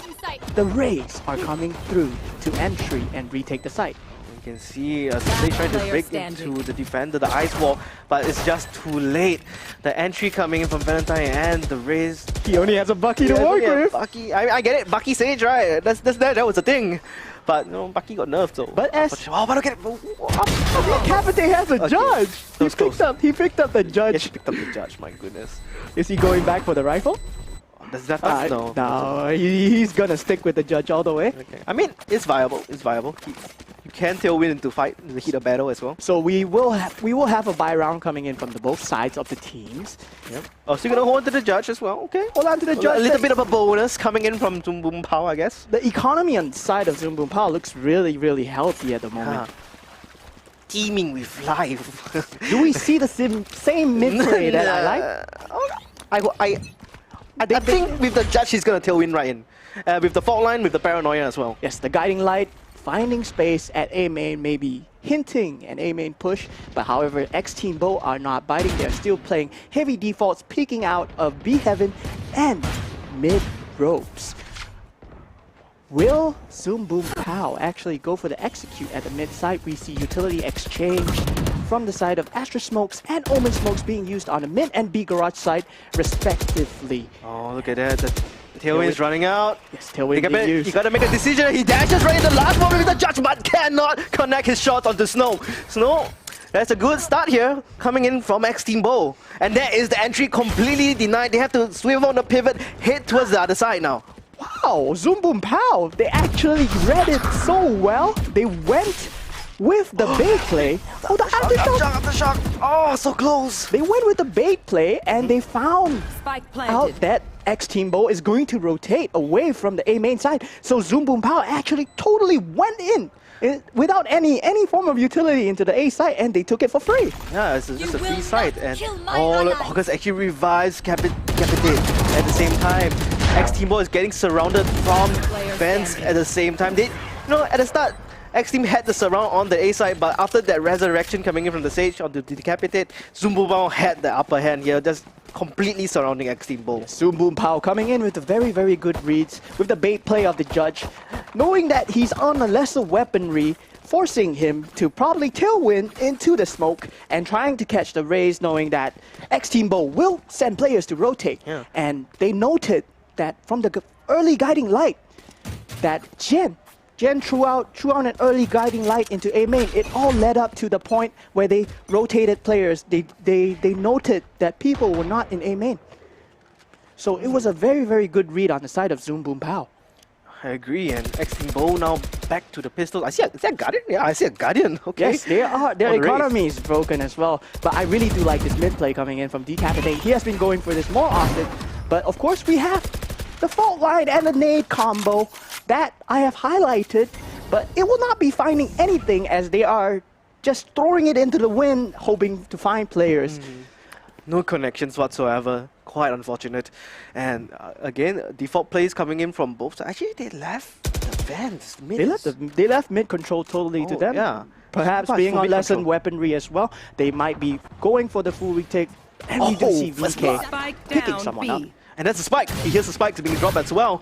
the Rays are coming through to entry and retake the site. You can see they trying to break into the defender, the ice wall, but it's just too late. The entry coming in from Valentine and the Rays. He only has a Bucky to work with. Bucky, I get it. Bucky Sage, right? That was the thing. But no, Bucky got nerfed though. But as but look at it. Capite has a judge. He picked up the judge. Yeah, she picked up the judge. My goodness. Is he going back for the rifle? Does that no? No, he's gonna stick with the judge all the way. Okay. I mean, it's viable. It's viable. You can tailwind into fight in the heat of battle as well. So we will have a buy round coming in from both sides of the teams. Yep. Oh, so you're gonna hold on to the judge as well. Okay. Hold on to the judge. A little bit of a bonus coming in from Zoom Boom Pow, I guess. The economy on the side of Zoom Boom Pow looks really, really healthy at the moment. Teeming with life. Do we see the same mid play that I like? I think with the judge, he's gonna tailwind right in. With the fault line, with the paranoia as well. Yes, the guiding light finding space at A main, maybe hinting an A main push. But however, X-Team Bo are not biting. They're still playing heavy defaults, peeking out of B Heaven and mid ropes. Will Zoom Boom Pow actually go for the execute at the mid side? We see utility exchange from the side of Astra Smokes and Omen Smokes being used on the mid and B Garage side, respectively. Oh, look at that. The tailwind is running out. Yes, tailwind being used. He got to make a decision. He dashes right in the last moment with the judge, but cannot connect his shot onto Snow. Snow, that's a good start here, coming in from X-Team Bo. And that is the entry completely denied. They have to swivel on the pivot, head towards the other side now. Wow, Zoom Boom Pow, they actually read it so well. They went with the bait play. Oh, the aftershock! Oh, so close! They went with the bait play and they found Spike planted. out that X-Team Bo is going to rotate away from the A main side. So Zoom Boom Pow actually totally went in without any form of utility into the A side, and they took it for free. Yeah, it's just a free side. And look, August actually revives Capitate at the same time. X-Team Bo is getting surrounded from fans at the same time. They, at the start, X-Team had the surround on the A side, but after that resurrection coming in from the Sage onto the Decapitate, Zoom Boom Pow had the upper hand here, just completely surrounding X-Team Bo. Zoom Boom Pow coming in with the very, very good reads, with the bait play of the judge, knowing that he's on a lesser weaponry, forcing him to probably tailwind into the smoke and trying to catch the Rays, knowing that X-Team Bo will send players to rotate. Yeah. And they noted that from the early guiding light, that Jen threw out an early guiding light into A main. It all led up to the point where they rotated players. They noted that people were not in A main. So it was a very, very good read on the side of Zoom Boom Pow. I agree, and X-Team Bo now back to the pistol. Is that Guardian? Yeah, I see a Guardian. Okay. Yes, they are. Their economy is broken as well. But I really do like this mid play coming in from Decapitate. He has been going for this more often. But of course, we have the fault line and the nade combo that I have highlighted, but it will not be finding anything as they are just throwing it into the wind, hoping to find players. No connections whatsoever. Quite unfortunate. And again, default plays coming in from both sides. Actually, they left the vents. They left mid control totally to them. Yeah. Perhaps being on lessened weaponry as well, they might be going for the full retake. And we do see VK picking someone up. And that's a spike. He hears the spikes being dropped as well.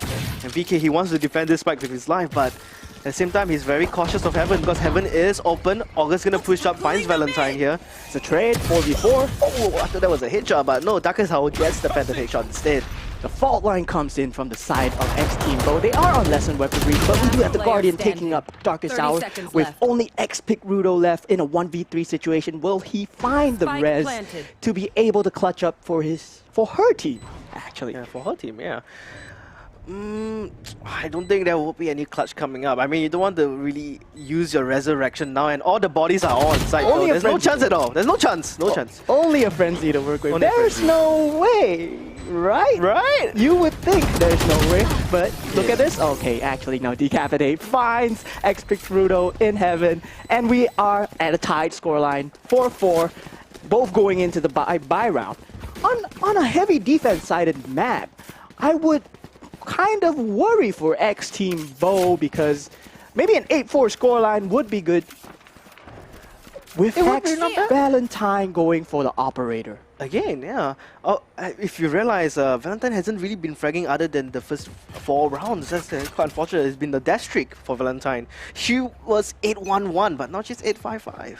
And VK, he wants to defend this spike with his life, but at the same time, he's very cautious of Heaven because Heaven is open. August gonna push up, finds Valentine here. It's a trade, 4v4. Oh, I thought that was a headshot, but no, Darkest Howl gets the phantom headshot instead. The fault line comes in from the side of X Team Bo. They are on lesson weaponry, but we do have the Guardian taking up Darkest 30 Hour seconds with left. only X-Pick Rudo left in a 1v3 situation. Will he find the Spike res planted. to be able to clutch up for her team, actually? Yeah, for her team, yeah. I don't think there will be any clutch coming up. I mean, you don't want to really use your resurrection now, and all the bodies are all on site. Only So a there's no frenzy. chance at all. There's no chance. No chance. Only a frenzy to work with. Only a There's frenzy. no way, right? Right? You would think there's no way, but look at this. Okay, actually, no. Decapitate finds X-Pick Rudo in heaven, and we are at a tied scoreline, 4-4, both going into the bye round. On a heavy defense-sided map, I would kind of worry for X Team Bo because maybe an 8-4 scoreline would be good. With It would X be not bad. Valentine going for the operator. Again, yeah. Oh, if you realize, Valentine hasn't really been fragging other than the first 4 rounds. That's quite unfortunate. It's been the death streak for Valentine. She was 8-1-1, but now she's 8-5-5.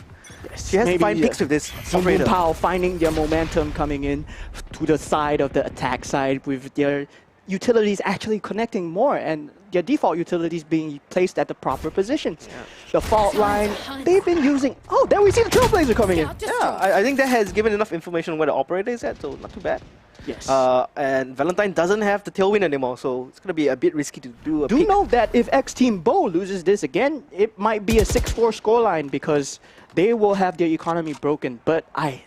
Yes, She has to maybe, find picks with this Zoom operator. Pao finding their momentum coming in to the side of the attack side with their utilities actually connecting more and their default utilities being placed at the proper positions. The fault line, they've been using... Oh, there we see the Trailblazer coming in. Yeah, I think that has given enough information on where the operator is at, so not too bad. Yes. And Valentine doesn't have the tailwind anymore, so it's going to be a bit risky to do a Do pick. know that if X Team Bo loses this again, it might be a 6-4 scoreline because they will have their economy broken. But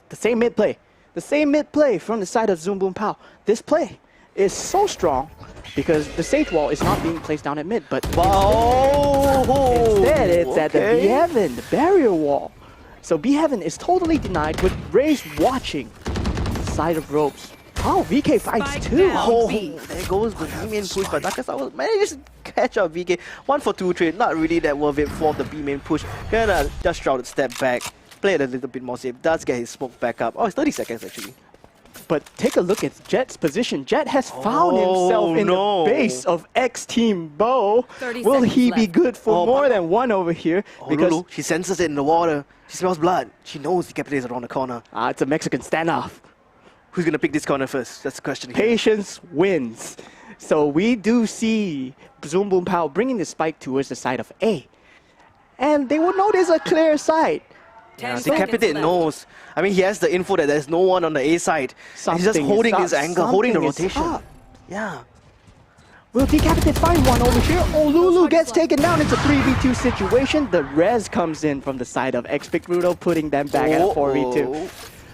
the same mid play from the side of Zoom Boom Pow. This play is so strong because the Sage Wall is not being placed down at mid, but instead it's at the B Heaven, the barrier wall. So B Heaven is totally denied with Raze watching the side of ropes. Oh, VK finds Spike 2. down. Oh, B. there goes the B-main push by Darkest Hour. Manages to catch up VK. 1 for 2 trade, not really that worth it for the B-main push. Gonna just Shrouded step back, play it a little bit more safe, does get his smoke back up. Oh, it's 30 seconds actually. But take a look at Jet's position. Jet has found himself in no. the base of X Team Bo. 30 Will he seconds be left. good for Oh, more but- than one over here? Oh, Because Lulu, she senses it in the water. She smells blood. She knows the Decapitate is around the corner. it's a Mexican standoff. Who's gonna pick this corner first? That's the question here. Patience wins. So we do see Zoom Boom Pow bringing the spike towards the side of A. And they will know there's a clear side. 10 Decapitate seconds left. knows. I mean, he has the info that there's no one on the A side. He's just Something holding is his up. angle, holding the Something is rotation. up. Yeah. Will Decapitate find one over here? Oh, Lulu gets taken down. It's a 3v2 situation. The res comes in from the side of X-Pick Rudo, putting them back at a 4v2.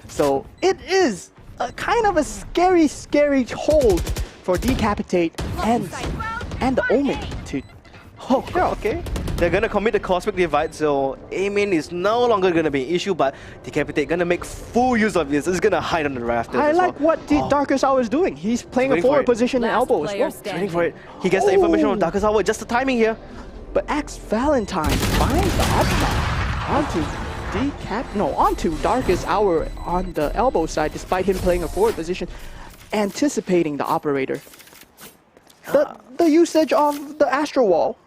So it is a kind of a scary, scary hold for Decapitate and the Omen to... Oh, Yeah, okay. They're gonna commit the Cosmic Divide, so A-main is no longer gonna be an issue, but Decapitate gonna make full use of this. It's gonna hide on the rafters I as like well. what the Darkest Hour is doing. He's playing a waiting for forward it. position and Last elbow as player well. standing. Waiting for it. He gets the information Oh. from Darkest Hour, just the timing here. But Axe Valentine finds the upside onto Darkest Hour on the elbow side, despite him playing a forward position, anticipating the operator. The usage of the Astro Wall,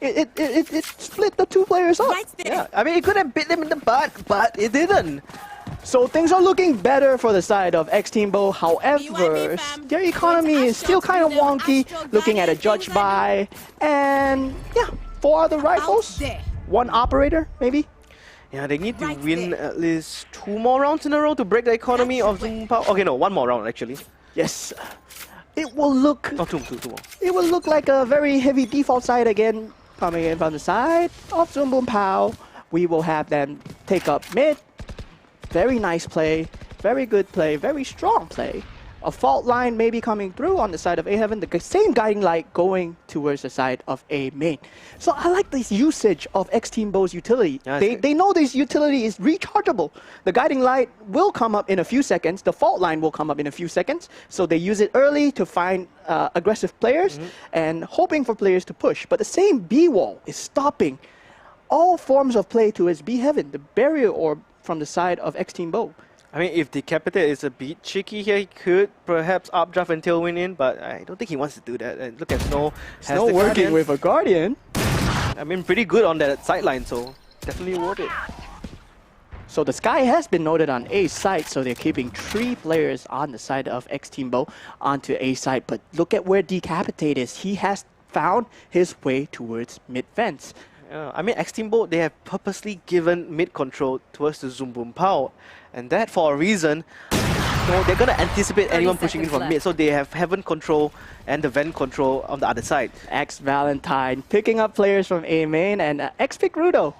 it split the two players up. Yeah, I mean, it could have bit them in the butt, but it didn't. So things are looking better for the side of X Team Bo. However, their economy is still kind of wonky. Looking at a judge buy, and yeah, 4 other rifles, 1 operator maybe. Yeah, they need to win at least 2 more rounds in a row to break the economy of Zoom Power. Okay, no, 1 more round actually. Yes, it will look. Oh, two more. It will look like a very heavy default side again, coming in from the side of Zoom Boom Pow. We will have them take up mid. Very nice play, very good play, very strong play. A fault line maybe coming through on the side of A Heaven, the same guiding light going towards the side of A main. So I like this usage of X Team Bo's utility. Yeah, They know this utility is rechargeable. The guiding light will come up in a few seconds, the fault line will come up in a few seconds, so they use it early to find aggressive players and hoping for players to push. But the same B wall is stopping all forms of play towards B Heaven, the barrier orb from the side of X Team Bo. I mean, if Decapitate is a bit cheeky here, he could perhaps updraft and tailwind in, but I don't think he wants to do that. And look at Snow. Has Snow the working Guardian. with a Guardian. I mean, pretty good on that sideline, so definitely worth it. So the Sky has been noted on A side, so they're keeping 3 players on the side of X Team Bo onto A side. But look at where Decapitate is. He has found his way towards mid fence. I mean, X Team Bo, they have purposely given mid control towards the Zoom Boom Pow, and that for a reason. No, they're gonna anticipate anyone pushing in from mid, so they have Heaven control and the Vent control on the other side. X Valentine picking up players from A main, and X Pick Rudo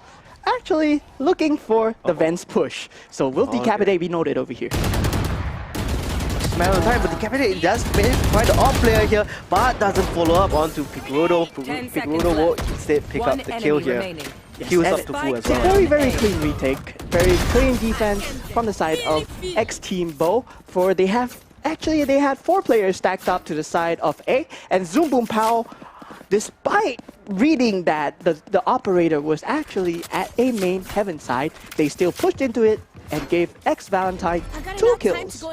actually looking for the Vents push. So will Decapitate be noted over here? Matter of time, but Decapitate does manage to find the off player here, but doesn't follow up onto Pigrudo. Pigrudo will instead pick up the kill here. Yes, Kills and up to full as well. Very clean retake. Very clean defense from the side of X Team Bo. For they had 4 players stacked up to the side of A, and Zoom Boom Pow, despite reading that the operator was actually at A main Heaven side, they still pushed into it and gave X Valentine 2 kills.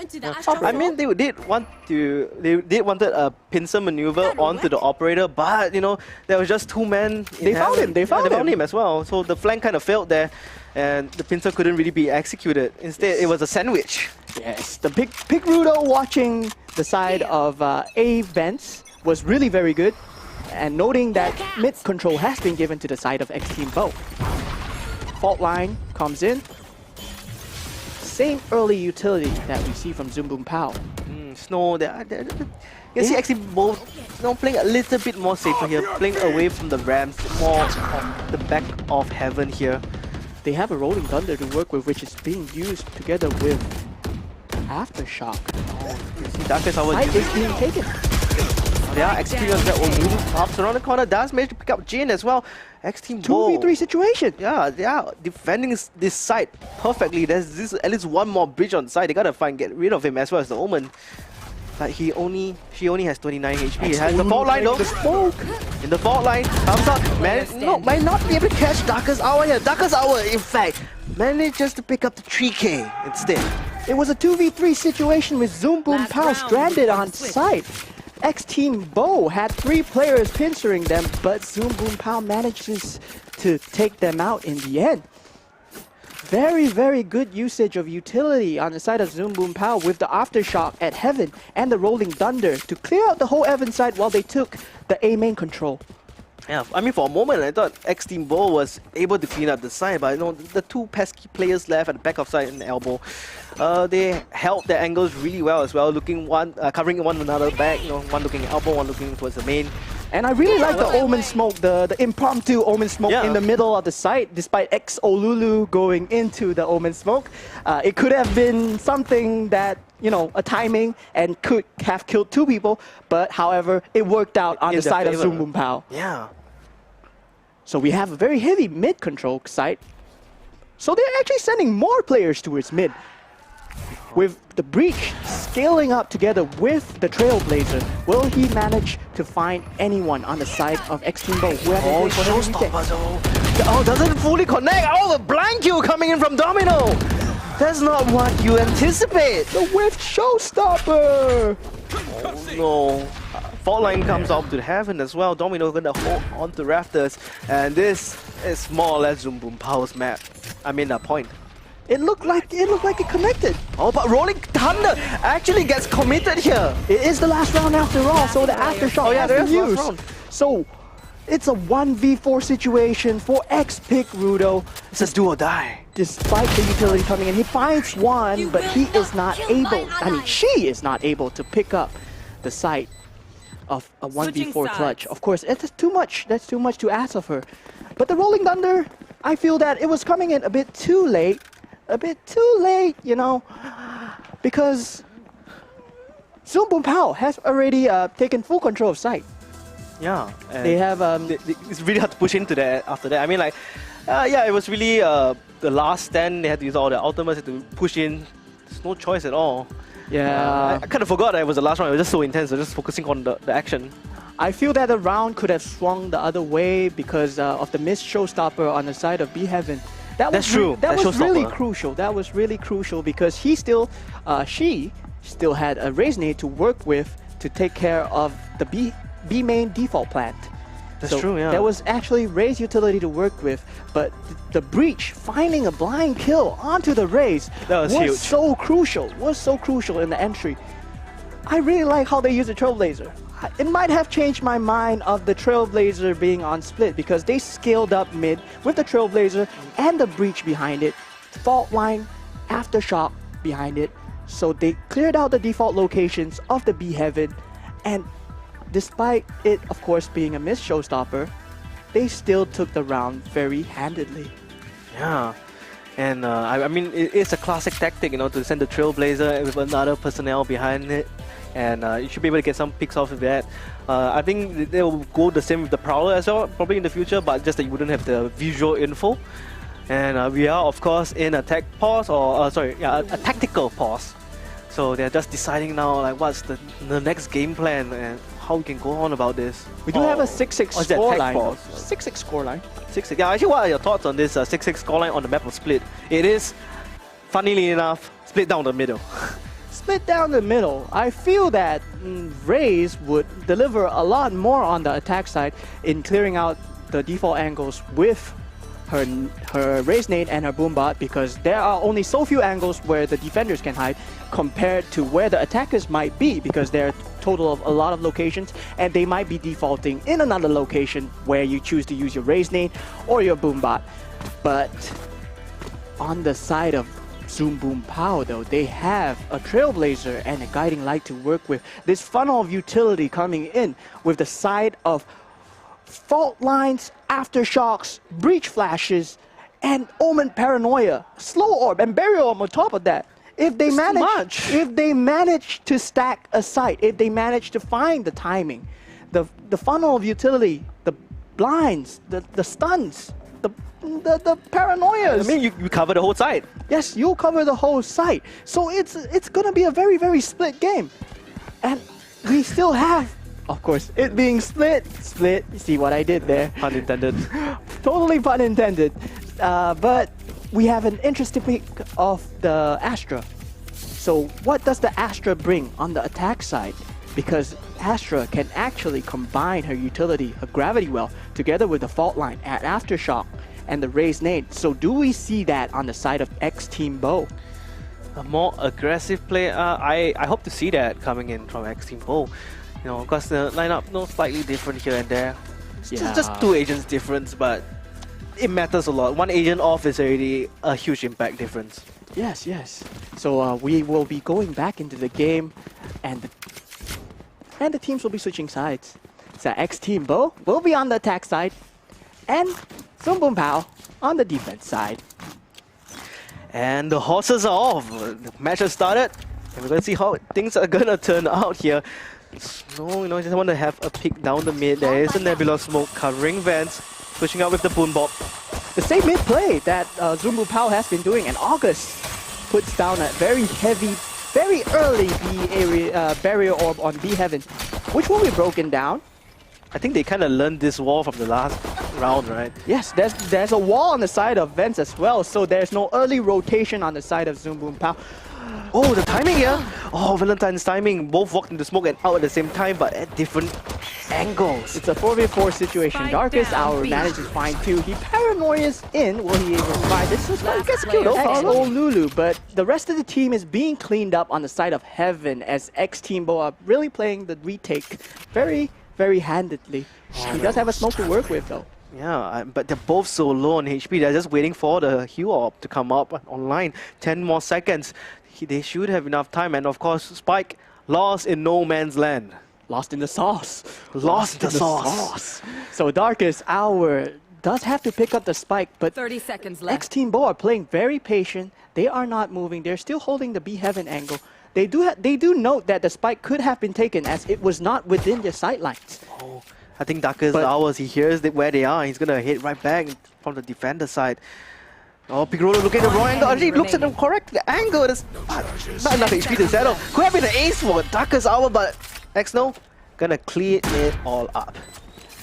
I mean, they wanted a pincer maneuver onto the operator, but you know, there was just 2 men. They found him. They found him as well. So the flank kind of failed there, and the pincer couldn't really be executed. Instead, it was a sandwich. Yes, the Pig Rudo watching the side of A Vents was really very good, and noting that mid control has been given to the side of X Team Bo. Fault line comes in. Same early utility that we see from Zoom Boom Pow. Snow, you see actually both playing a little bit more safer here, playing away from the Rams, more on the back of Heaven here. They have a Rolling Thunder to work with, which is being used together with Aftershock. You see Darkest Hour Side is being taken. They are experienced that will move pops around the corner, does manage to pick up Jin as well. X Team Bo. 2v3 situation. Yeah, they are defending this side perfectly. There's at least one more bridge on side. They gotta get rid of him as well as the Omen. But she only has 29 HP. He has the fault line though. The smoke. In the fault line, comes up. Might not be able to catch Darkest Hour here. Darkest Hour, in fact, manages to pick up the 3k instead. It was a 2v3 situation with Zoom Boom Pow stranded on site. X Team Bo had 3 players pincering them, but Zoom Boom Pow manages to take them out in the end. Very good usage of utility on the side of Zoom Boom Pow with the Aftershock at Heaven and the Rolling Thunder to clear out the whole Heaven side while they took the A main control. Yeah, I mean, for a moment, I thought X Team Bo was able to clean up the side, but you know, the 2 pesky players left at the back of side and elbow, they held their angles really well as well, covering one another back. You know, one looking at elbow, one looking towards the main. And I really like the Omen smoke, the impromptu Omen smoke in the middle of the site, despite X Olulu going into the Omen smoke. It could have been something that, you know, a timing and could have killed 2 people, but however, it worked out on the side of Zoom Boom Pow. Yeah. So we have a very heavy mid control site. So they're actually sending more players towards mid. With the Breach scaling up together with the Trailblazer, will he manage to find anyone on the side of X Team Bo? Oh, doesn't fully connect. Oh, the blind kill coming in from Domino. That's not what you anticipate. The Whiff Showstopper. Oh no. Fault line comes up to Heaven as well. Domino gonna hold on to Rafters, and this is more or less Zoom Boom Pow's map. I mean, point. It looked like it connected. Oh, but Rolling Thunder actually gets committed here. It is the last round after all, so the Aftershock has been used. So it's a 1v4 situation for X-Pick Rudo. It's a do or die. Despite the utility coming in, he finds one, but he is not able, she is not able to pick up the site of a 1v4 clutch. Of course, that's too much to ask of her. But the Rolling Thunder, I feel that it was coming in a bit too late, you know, because Zoom Boom Pow has already taken full control of site. Yeah, they have. It's really hard to push into that after that. I mean, like, yeah, it was really the last stand. They had to use all the ultimates to push in. There's no choice at all. Yeah, I kind of forgot that it was the last round. It was just so intense. I was just focusing on the action. I feel that the round could have swung the other way because of the missed showstopper on the side of B Heaven. That's true. That was really crucial. That was really crucial because she still had a Raise Nade to work with to take care of the B main default plant. That's true, yeah. There was actually Ray's utility to work with, but the breach finding a blind kill onto the Rays That was huge. so crucial in the entry. I really like how they use the Trailblazer. It might have changed my mind of the Trailblazer being on split because they scaled up mid with the Trailblazer and the breach behind it, fault line, aftershock behind it. So they cleared out the default locations of the B Heaven, and despite it, of course, being a missed showstopper, they still took the round very handedly. Yeah. And I mean, it's a classic tactic, you know, to send the Trailblazer with another personnel behind it. And you should be able to get some picks off of that. I think they'll go the same with the Prowler as well, probably in the future, but just that you wouldn't have the visual info. And we are, of course, in a tech pause, or a tactical pause. So they're just deciding now, like, what's the next game plan and how we can go on about this. We do have a 6-6 scoreline. pause? 6-6 scoreline. 6-6. Yeah, actually, what are your thoughts on this 6-6 scoreline on the map of Split? It is, funnily enough, split down the middle. Split down the middle. I feel that Raze would deliver a lot more on the attack side in clearing out the default angles with her Raze nade and her Boombot, because there are only so few angles where the defenders can hide compared to where the attackers might be, because there are total of a lot of locations and they might be defaulting in another location where you choose to use your Raze nade or your Boombot. But on the side of Zoom Boom Pow, though, they have a Trailblazer and a Guiding Light to work with. This funnel of utility coming in with the side of fault lines, aftershocks, breach flashes, and Omen Paranoia, Slow Orb, and Burial Orb on top of that. If they manage to stack a site, if they manage to find the timing, the funnel of utility, the blinds, the stuns, the paranoias. I mean, you cover the whole side. Yes, you'll cover the whole site. So it's gonna be a very, very split game. And we still have, of course, it being split. You see what I did there? Pun intended. Totally pun intended. But we have an interesting pick of the Astra. So what does the Astra bring on the attack side? Because Astra can actually combine her utility, her Gravity Well, together with the fault line at Aftershock and the Raze nade. So do we see that on the side of X Team Bo? A more aggressive play. I hope to see that coming in from X Team Bo. You know, because the lineup slightly different here and there. It's just two agents difference, but it matters a lot. One agent off is already a huge impact difference. Yes, yes. So we will be going back into the game, and the teams will be switching sides. So X Team Bo will be on the attack side, and Zoom Boom Pow on the defense side. And the horses are off. The match has started, and we're gonna see how things are gonna turn out here. Snow, just want to have a peek down the mid. There is a Nebula Smoke covering Vents, pushing out with the Boombob. The same mid play that Zoom Boom Pow has been doing, and August puts down a very heavy, very early barrier orb on B Heaven, which will be broken down. I think they kind of learned this wall from the last round, right? Yes, there's a wall on the side of Vents as well, so there's no early rotation on the side of Zoom Boom Pow. Oh, the timing here! Oh, Valentine's timing. Both walked into smoke and out at the same time, but at different angles. It's a 4v4 situation. Spike Darkest down, Hour B. manages to find two. He paranoias in. Will he able to find this? Is Last gets player killed. standing. XO Lulu, but the rest of the team is being cleaned up on the side of Heaven as X Team Bo are really playing the retake very, very handedly. He does have a smoke to work with though. Yeah, but they're both so low on HP. They're just waiting for the heal orb to come up online. 10 more seconds. They should have enough time. And of course, Spike lost in no man's land. Lost in the sauce. Lost in the sauce. So Darkest Hour does have to pick up the spike, but 30 seconds left. X Team Bo are playing very patient. They are not moving. They're still holding the B Heaven angle. They do note that the spike could have been taken as it was not within their sightlines. Oh, I think Darkest Hours, he hears where they are. He's going to hit right back from the defender side. Oh, Pigrolo looking at the wrong angle. Actually, looks at the correct angle. There's not enough HP to settle. Could have been an ace for Darkest Hour, but Xno gonna clear it all up.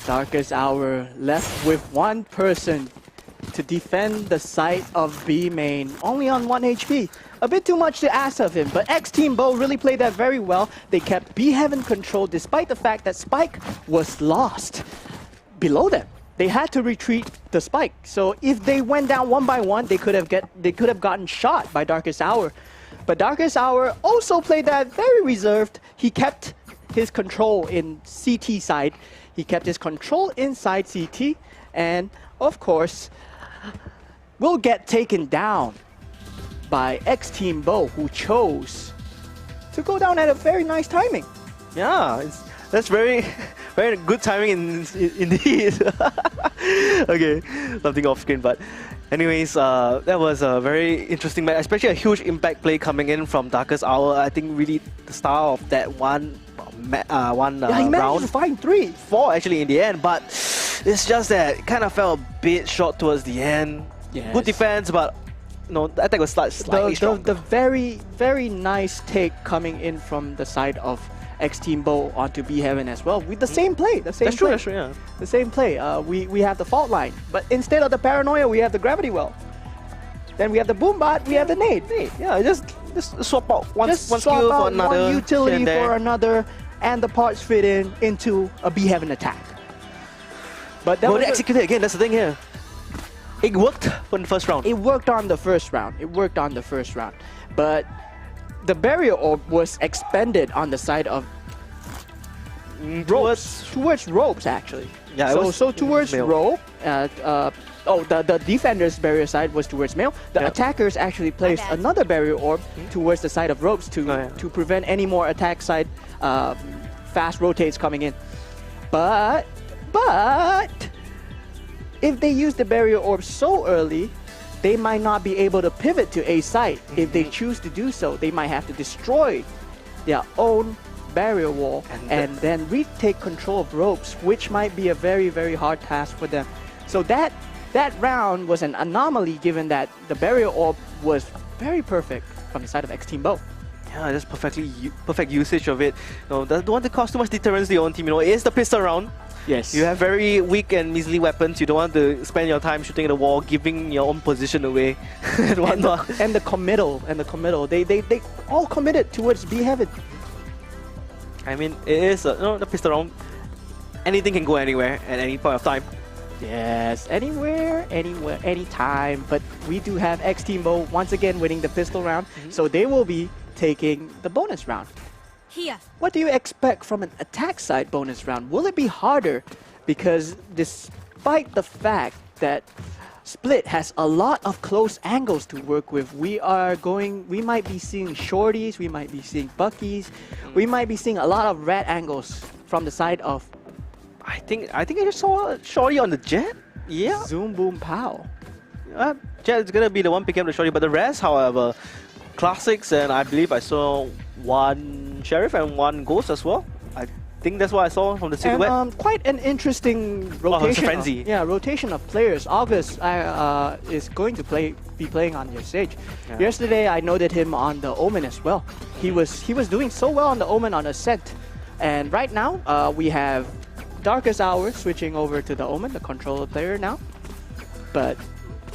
Darkest Hour left with one person to defend the site of B main, only on 1 HP. A bit too much to ask of him, but X Team Bo really played that very well. They kept B Heaven control despite the fact that Spike was lost. below them. They had to retreat the spike. So if they went down one by one, they could have gotten shot by Darkest Hour. But Darkest Hour also played that very reserved. He kept his control in CT side. He kept his control inside CT, and of course, will get taken down by X Team Bo, who chose to go down at a very nice timing. Yeah, that's very, very good timing indeed. Okay, something off screen, but anyways, that was a very interesting match, especially a huge impact play coming in from Darkest Hour. I think really the star of that one He managed round. to find 3. 4 actually in the end, but it's just that it kind of fell a bit short towards the end. Yes. Good defense, but no, the attack was slightly stronger. The very, very nice take coming in from the side of X Team Bo onto B Heaven as well with the same play. The same That's true, play. that's true, yeah. The same play. We have the fault line, but instead of the paranoia, we have the gravity well. Then we have the boom bot, we have the nade. Yeah, just swap out one Just skill swap for out another. one utility here and there. for another, and the parts fit into a B Heaven attack. But that But was they executed again, that's the thing here. It worked for the first round. it worked on the first round. It worked on the first round, but the barrier orb was expended on the side of towards ropes actually. Yeah, it was towards male. rope. The defender's barrier side was towards male. The Yeah. attackers actually placed bad. another barrier orb towards the side of ropes to prevent any more attack side fast rotates coming in. But if they use the barrier orb so early, they might not be able to pivot to A site. If they choose to do so, they might have to destroy their own barrier wall and then retake control of ropes, which might be a very, very hard task for them. So that round was an anomaly given that the barrier orb was very perfect from the side of X Team Bo. Yeah, just perfect usage of it. No, don't want to cause too much deterrence to your own team. You know, it is the pistol round. Yes. You have very weak and measly weapons. You don't want to spend your time shooting at the wall, giving your own position away and whatnot. and the committal. They all committed towards B Heaven. I mean, it is the pistol round. Anything can go anywhere at any point of time. Yes, anywhere, anytime. But we do have X Team Bo once again winning the pistol round, so they will be taking the bonus round. Here. What do you expect from an attack side bonus round? Will it be harder? Because despite the fact that Split has a lot of close angles to work with, we might be seeing shorties, we might be seeing buckies, we might be seeing a lot of rat angles from the side of I think I just saw Shorty on the Jet. Yeah. Zoom Boom Pow. Jet is gonna be the one picking up the Shorty, but the rest, however, classics, and I believe I saw one Sheriff and one Ghost as well. I think that's what I saw from the silhouette. And quite an interesting rotation. frenzy. Rotation of players. August is going to be playing on your stage. Yeah. Yesterday, I noted him on the Omen as well. He was doing so well on the Omen on Ascent, and right now we have Darkest Hour switching over to the Omen, the controller player now. But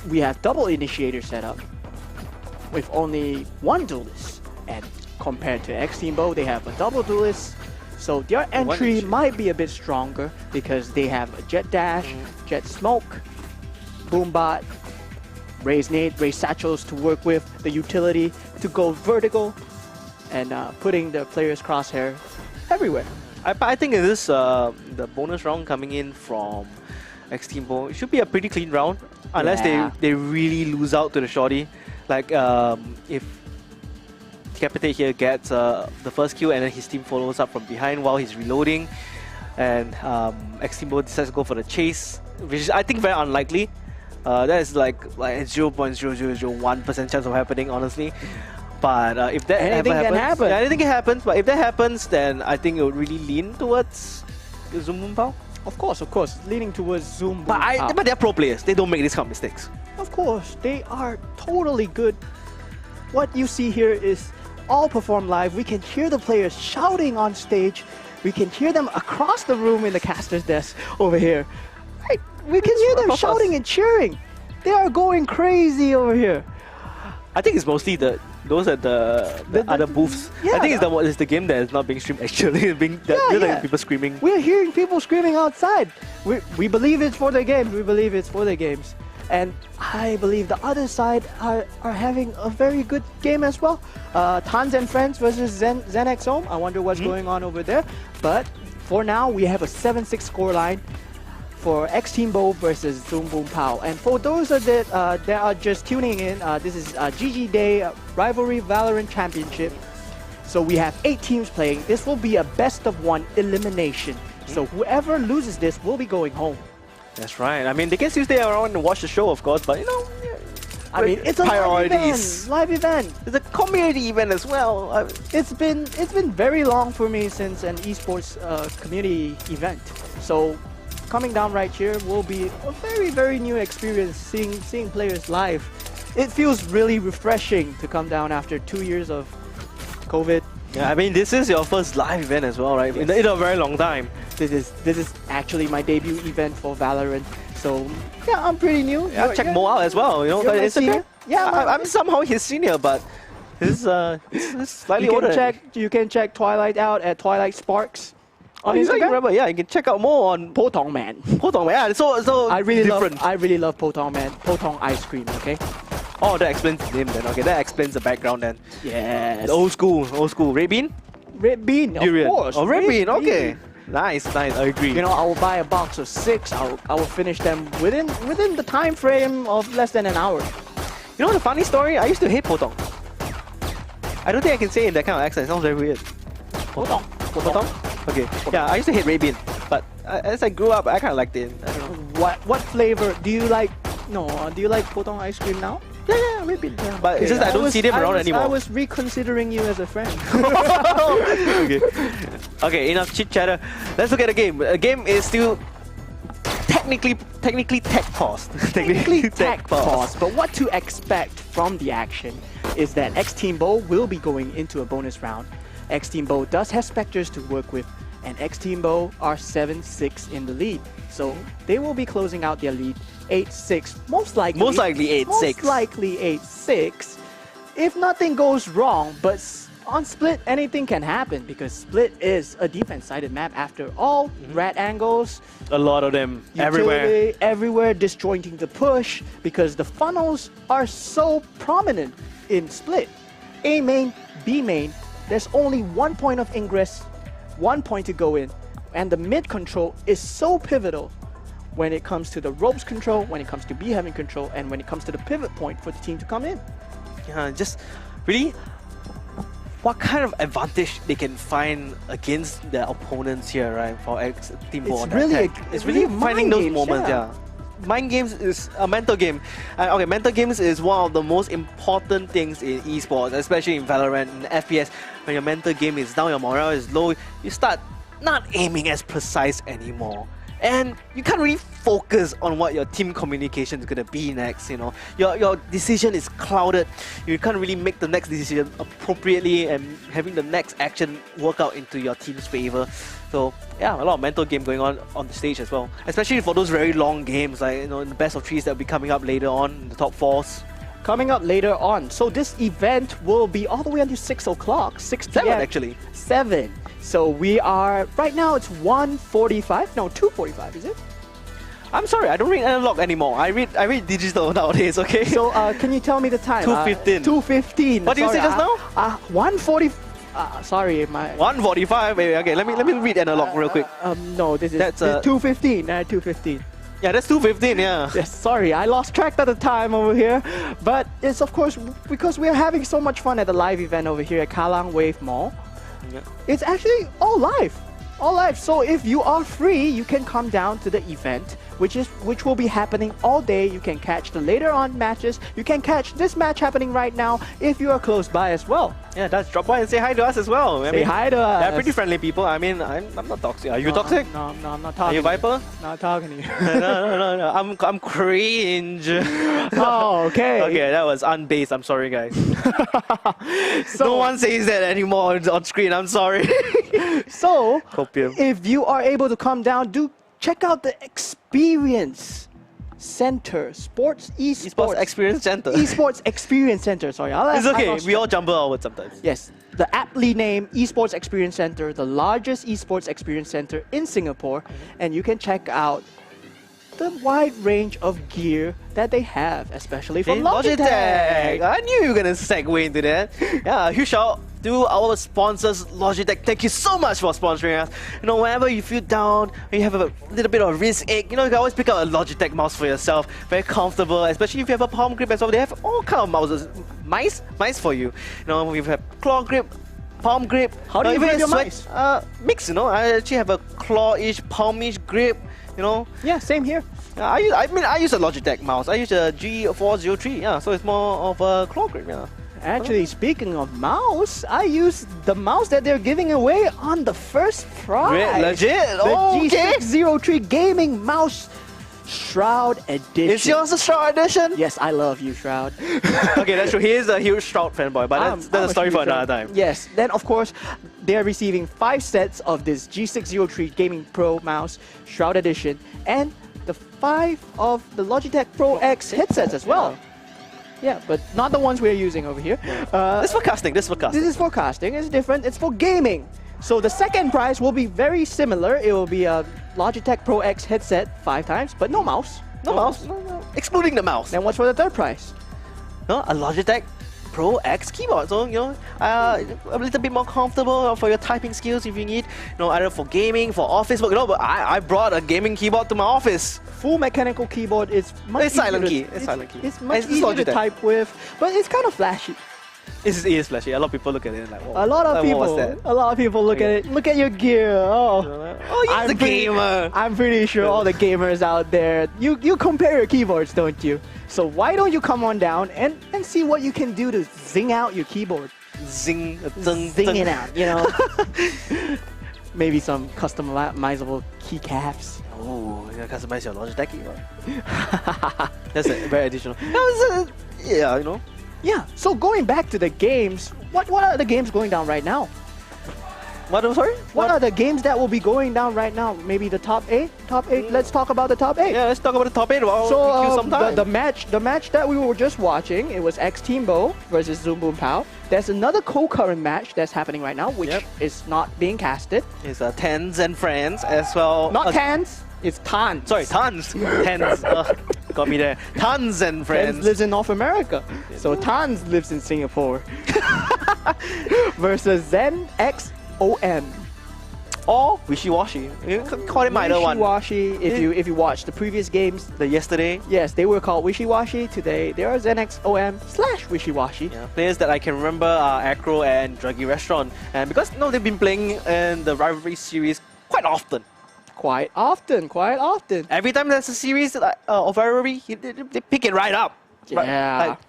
we have double initiator set up with only one duelist, and compared to X Team Bo, they have a double duelist. So their entry might be a bit stronger because they have a Jet Dash, Jet Smoke, Boombot, Raise Nade, Raise Satchels to work with, the utility to go vertical, and putting the player's crosshair everywhere. I think it is the bonus round coming in from X Team Bo. It should be a pretty clean round, unless Yeah. they really lose out to the Shorty. Like if Decapitate here gets the first kill and then his team follows up from behind while he's reloading, and X Team Bo decides to go for the chase, which is I think very unlikely. That is like 0.0001% chance of happening, honestly. But if that Anything ever can happens, happen. yeah, anything can happen. But if that happens, then I think it would really lean towards Zoom Boom Pow. Of course, leaning towards Zoom Boom But Pow. but they're pro players. They don't make these kind of mistakes. Of course, they are totally good. What you see here is all performed live. We can hear the players shouting on stage. We can hear them across the room in the caster's desk over here. Right? We can hear them above shouting us. and cheering. They are going crazy over here. I think it's mostly those are the other booths. yeah, I think it's the game that is not being streamed actually. You're the people screaming. We're hearing people screaming outside. We believe it's for the games. We believe it's for the games. And I believe the other side are having a very good game as well. Tans and Friends versus Zen Home. I wonder what's going on over there. But for now, we have a 7-6 scoreline for X Team Bo versus Zoom Boom Pow. And for those that are just tuning in, this is GG Day Rivalry Valorant Championship. So we have 8 teams playing. This will be a best of 1 elimination. So whoever loses this will be going home. That's right. I mean, they can still stay around and watch the show, of course, but you know, I mean, it's a live event. It's a community event as well. It's been very long for me since an esports community event. So coming down right here will be a very new experience. Seeing players live, it feels really refreshing to come down after 2 years of COVID. Yeah, I mean, this is your first live event as well, right? Yes. In a very long time. This is actually my debut event for Valorant. So yeah, I'm pretty new. Yeah, check Mo out as well. You know, you're the my Instagram. senior? Yeah, I'm somehow his senior, but he's slightly older. You can check Twilight out at Twilight Sparks on you Instagram. remember? Yeah, you can check out more on Potong Man. Potong. Yeah, so I really different. love Potong Man. Potong ice cream. Okay. Oh, that explains the name then. Okay, that explains the background then. Yes. The old school. Red bean? Red bean, of Durian. course. Oh, red bean. Okay. Nice. I agree. You know, I will buy a box of 6. I will finish them within the time frame of less than an hour. You know the funny story? I used to hate Potong. I don't think I can say it in that kind of accent. It sounds very weird. Potong. Potong? Okay. Yeah, I used to hate red bean, but as I grew up, I kind of liked it. I don't know. What flavor do you like? No, do you like Potong ice cream now? Yeah, red bean. Yeah. But it's just I don't see them around anymore. I was reconsidering you as a friend. Okay, enough chit chatter. Let's look at the game. The game is still technically tech paused. Technically tech paused. But what to expect from the action is that X Team Bo will be going into a bonus round. X Team Bo does have Spectres to work with, and X Team Bo are 7-6 in the lead. So they will be closing out their lead 8-6. Most likely 8-6. Most likely 8-6. If nothing goes wrong, but on Split, anything can happen because Split is a defense-sided map after all. Rat angles. A lot of them everywhere, disjointing the push because the funnels are so prominent in Split. A main, B main, there's only 1 point of ingress, 1 point to go in, and the mid control is so pivotal when it comes to the ropes control, when it comes to B having control, and when it comes to the pivot point for the team to come in. Yeah, just really what kind of advantage they can find against their opponents here, right? For X Team Bo. It's really finding those moments, yeah. Mind games is a mental game. Okay, mental games is one of the most important things in esports, especially in Valorant, in FPS. When your mental game is down, your morale is low, you start not aiming as precise anymore. And you can't really focus on what your team communication is going to be next, you know. Your decision is clouded. You can't really make the next decision appropriately and having the next action work out into your team's favor. So yeah, a lot of mental game going on the stage as well. Especially for those very long games, like, you know, in the best of 3s that will be coming up later on in the top 4s. Coming up later on. So this event will be all the way until 6 o'clock. 6 p.m. 7 actually. 7. So we are, right now it's 1:45. No, 2:45, is it? I'm sorry, I don't read analog anymore. I read digital nowadays, okay? So can you tell me the time? 2:15. 2:15. What did you say just now? 1:40. Sorry, my 1:45. Maybe. Okay, let me read analog real quick. No, this is 2:15. 2:15. Yeah, that's 2:15. Yeah. Yes, sorry, I lost track of the time over here. But it's of course because we're having so much fun at the live event over here at Kallang Wave Mall. Yeah. It's actually all live. So if you are free, you can come down to the event, which will be happening all day. You can catch the later on matches. You can catch this match happening right now if you are close by as well. Yeah, that's drop by and say hi to us as well. Say hi to us. They're pretty friendly people. I mean, I'm not toxic. Are you toxic? No, I'm not talking. Are you Viper? Not talking to you. No. I'm cringe. Oh, okay. Okay, that was unbased. I'm sorry, guys. So, no one says that anymore on screen. I'm sorry. So, Copium. if you are able to come down, do check out the Experience Center, Esports Experience Center. Esports Experience Center. Sorry, It's okay. We all jumble our words sometimes. Yes, the aptly named Esports Experience Center, the largest esports experience center in Singapore, and you can check out the wide range of gear that they have, especially from Logitech. I knew you were gonna segue into that. Yeah, huge shout to our sponsors, Logitech. Thank you so much for sponsoring us. You know, whenever you feel down, when you have a little bit of wrist ache, you know, you can always pick up a Logitech mouse for yourself. Very comfortable, especially if you have a palm grip as well. They have all kind of mouses, mice for you. You know, we have claw grip, palm grip. How do you grip your mice? Mix, you know. I actually have a claw-ish, palm-ish grip. You know. Yeah, same here. I use a Logitech mouse. I use a G403. Yeah, so it's more of a claw grip. Yeah. Actually, speaking of mouse, I use the mouse that they're giving away on the first prize. Great, legit. The Okay. G603 Gaming Mouse Shroud Edition. Is yours a Shroud Edition? Yes, I love you, Shroud. Okay, that's true. He is a huge Shroud fanboy, but that's a story for another time. Yes, then of course, they're receiving 5 sets of this G603 Gaming Pro Mouse Shroud Edition and the 5 of the Logitech Pro X headsets as well. Yeah, but not the ones we're using over here. This is for casting. This is for casting. It's different. It's for gaming. So the second prize will be very similar. It will be a Logitech Pro X headset 5 times, but no mouse. No mouse. Excluding the mouse. Then what's for the third prize? No, a Logitech Pro X keyboard. So, you know, a little bit more comfortable for your typing skills if you need. You know, either for gaming, for office work. You know, but I brought a gaming keyboard to my office. Full mechanical keyboard is much It's silent key. It's silent key. It's much It's easier to Logitech. type with, but it's kind of flashy. It is flashy. A lot of people look at it and like, whoa, A lot of what was that? people look at it. Look at your gear. Oh, Oh, he's a gamer. I'm pretty sure all the gamers out there, you compare your keyboards, don't you? So why don't you come on down and see what you can do to zing out your keyboard? Zing, Zing it out, you know. Maybe some customizable keycaps. Oh, you gotta customize your Logitech keyboard. That's very additional. Yeah, you know. Yeah, so going back to the games, what are the games going down right now? What? I'm sorry. What are the games that will be going down right now? Maybe the top 8? Top 8? Let's talk about the top 8. Yeah, let's talk about the top 8. Well, So some time. the match that we were just watching, it was X Team Bo versus Zoom Boom Pow. There's another co-current match that's happening right now, which is not being casted. It's Tens and Friends as well. Not Tans, it's Tans. Sorry, Tons. Tens. Got me there. Tons and Tans Friends. lives in North America, so Tans lives in Singapore. Versus Zen X OM. Or Wishy-Washy. You can call it either one. Wishy-washy. If you watch the previous games, The yesterday. yes, they were called Wishy-Washy. Today, they are Zen X OM / Wishy-Washy. Yeah, players that I can remember are Acro and Druggy Restaurant. And because they've been playing in the rivalry series quite often. Quite often. Every time there's a series of rivalry, they pick it right up. Yeah. Like,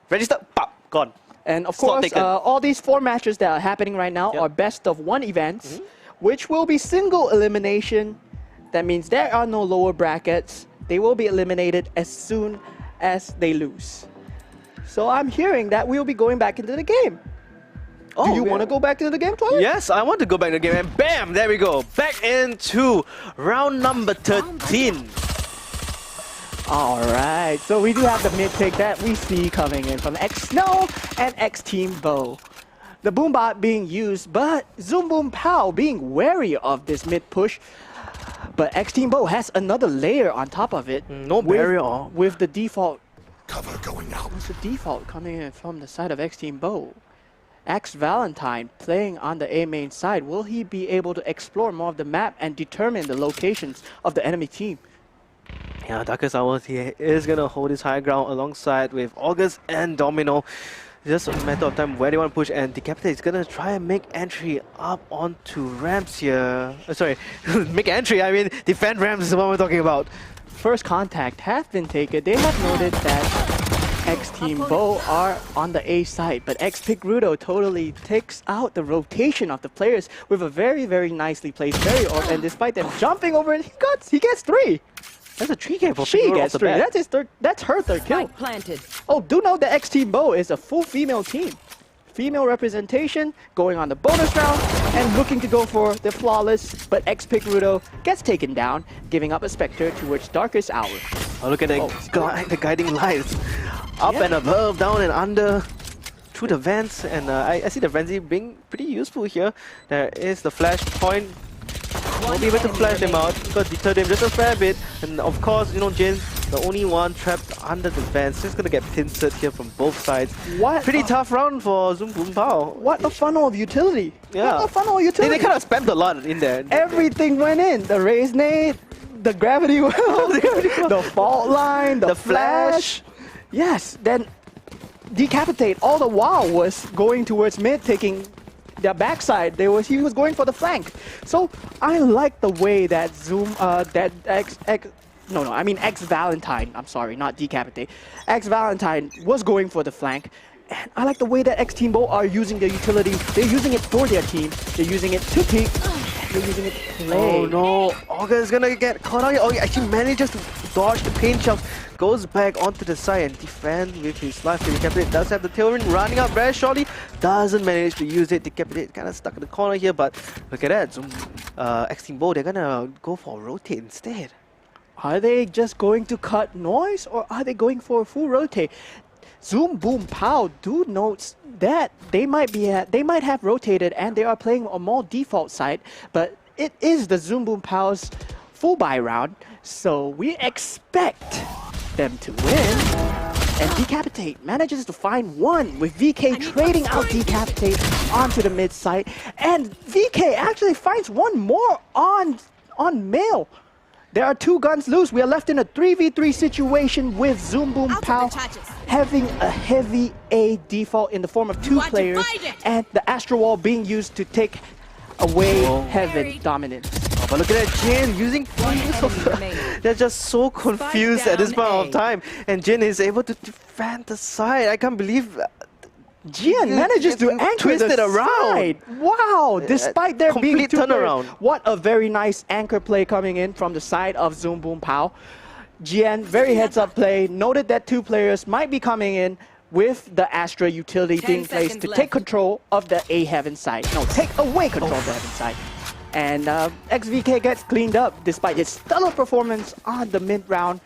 register, pop, gone. And of Slot course, taken. all these 4 matches that are happening right now are best of 1 events, which will be single elimination. That means there are no lower brackets. They will be eliminated as soon as they lose. So I'm hearing that we'll be going back into the game. Do you want to go back into the game, Twilight? Yes, I want to go back to the game. And bam, there we go. Back into round number 13. Alright, so we do have the mid pick that we see coming in from X Snow and X Team Bo. The Boombot being used, but Zoom Boom Pow being wary of this mid push. But X Team Bo has another layer on top of it. No barrier. With the default. Cover going out. What's the default coming in from the side of X Team Bo? X Valentine playing on the A main side. Will he be able to explore more of the map and determine the locations of the enemy team? Yeah, Darkest Hours, he is going to hold his high ground alongside with August and Domino. Just a matter of time where they want to push, and Decapitate is going to try and make entry up onto ramps here. Sorry, make entry, I mean defend ramps is what we're talking about. First contact have been taken. They have noted that X Team Bo are on the A side, but X Pick Rudo totally takes out the rotation of the players with a very, very nicely placed very orb, and despite them jumping over it, he gets 3. That's a 3K for She Pick Rudo gets off the 3. bat. That's her third kill. Spike planted. Oh, do note that X Team Bo is a full female team. Female representation going on the bonus round and looking to go for the flawless, but X Pick Rudo gets taken down, giving up a Spectre towards Darkest Hour. Oh, look at the guiding lights. Up and above, down and under. through the vents, and I see the frenzy being pretty useful here. There is the flash point. Won't be able to flash them out, but deter them just a fair bit. And of course, you know, Jin, the only one trapped under the vents, just gonna get pincered here from both sides. What? Pretty tough round for Zoom Boom Pow. What a funnel of utility. Yeah. What a funnel of utility. They kind of spammed a lot in there. Everything went in. The raise nade, the gravity well, the fault line, the flash. Yes, then decapitate all the while was going towards mid, taking their backside. He was going for the flank. So I like the way that X Valentine, I'm sorry, not decapitate. X Valentine was going for the flank. And I like the way that X Team Bo are using their utility. They're using it for their team. They're using it to peek. They're using it to play. Oh no, Augur is gonna get caught out here. Oh, he actually manages to dodge the pain shots. Goes back onto the side and defend with his life. Decapitate does have the tailwind running out very shortly. Doesn't manage to use it. Decapitate kind of stuck in the corner here, but look at that. Zoom, X Team Bo, they're gonna go for a rotate instead. Are they just going to cut noise, or are they going for a full rotate? Zoom Boom Pow do notes that they might have rotated and they are playing a more default side, but it is the Zoom Boom Pow's full buy round, so we expect them to win. And Decapitate manages to find one with VK trading out Decapitate onto the mid side, and VK actually finds one more on Mail. There are two guns loose. We are left in a 3v3 situation with Zoom Boom Pow having a heavy A default in the form of two players, and the Astro Wall being used to take away Heaven dominance. Oh, but look at that, Jin using they're just so confused at this point of time, and Jin is able to defend the side. I can't believe Jian manages to anchor twist it around. Wow, despite there being complete two turnaround. players. What a very nice anchor play coming in from the side of Zoom Boom Pow. Jian, very heads up play, noted that two players might be coming in with the Astra utility being placed to take control of the A Heaven side. No, take away control of the Heaven side. And XVK gets cleaned up despite his stellar performance on the mid round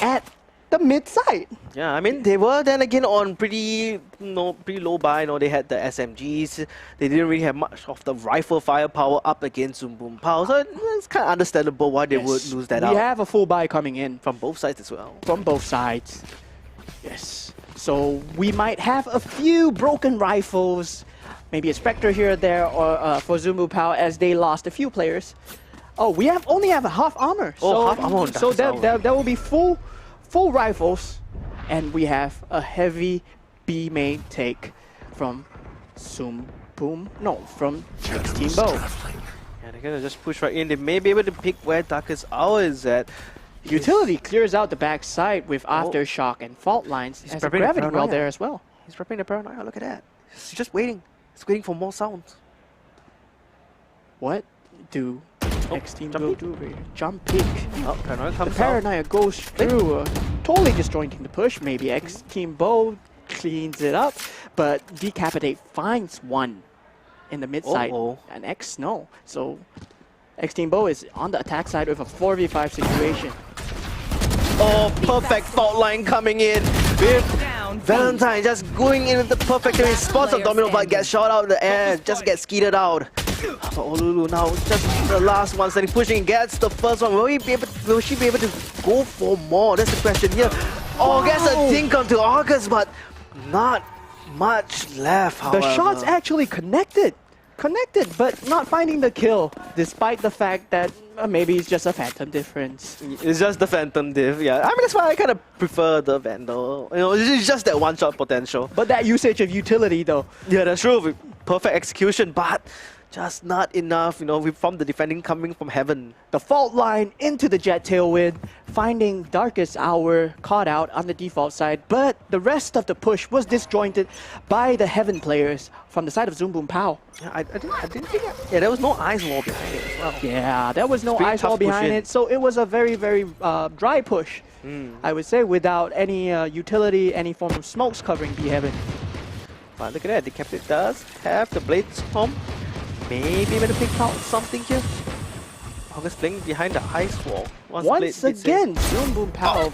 at the mid side. Yeah, I mean, they were then again on pretty low buy. They had the SMGs. They didn't really have much of the rifle firepower up against Zoom Boom Pow. So it's kind of understandable why they would lose that out. We have a full buy coming in. From both sides as well. From both sides. Yes. So we might have a few broken rifles. Maybe a Spectre here or there, or for Zoom Boom Pow as they lost a few players. Oh, we only have a half armor. Oh, half armor. So that will be full rifles, and we have a heavy B main take from from X Team Bo. Yeah, they're gonna just push right in. They may be able to pick where Darkest Hour is at. Utility clears out the backside with Aftershock and fault lines. He's a gravity well there as well. He's prepping the paranoia. Look at that. He's just waiting. He's waiting for more sounds. What do X Team Bo do over here? Jump peek. Oh, paranoia comes The paranoia goes through, totally disjointing the push. Maybe X Team Bo cleans it up, but Decapitate finds one in the mid side, and X no. So X Team Bo is on the attack side with a 4v5 situation. Oh, perfect fault line coming in with Valentine just going in with the perfect timing. Spots of Domino, but gets shot out of the air, just gets skeeted out. But Olulu now just the last one standing, pushing, gets the first one. Will she be able to go for more? That's the question here. Oh, gets a dink onto August, but not much left, however. The shots actually connected, but not finding the kill, despite the fact that maybe it's just a phantom difference. It's just the phantom diff, yeah. I mean, that's why I kind of prefer the Vandal. It's just that one-shot potential. But that usage of utility, though. Yeah, that's true. With perfect execution, but just not enough, from the defending coming from Heaven. The fault line into the Jet Tailwind, finding Darkest Hour caught out on the default side, but the rest of the push was disjointed by the Heaven players from the side of Zoom Boom Pow. Yeah, I didn't think there was no ice wall behind it as well. Yeah, there was no ice wall behind it, so it was a very, very dry push, I would say, without any utility, any form of smokes covering B Heaven. But look at that, Decapitate does have the Blades home. Maybe able to pick out something here. August playing behind the ice wall. Once again, Zoom Boom Pow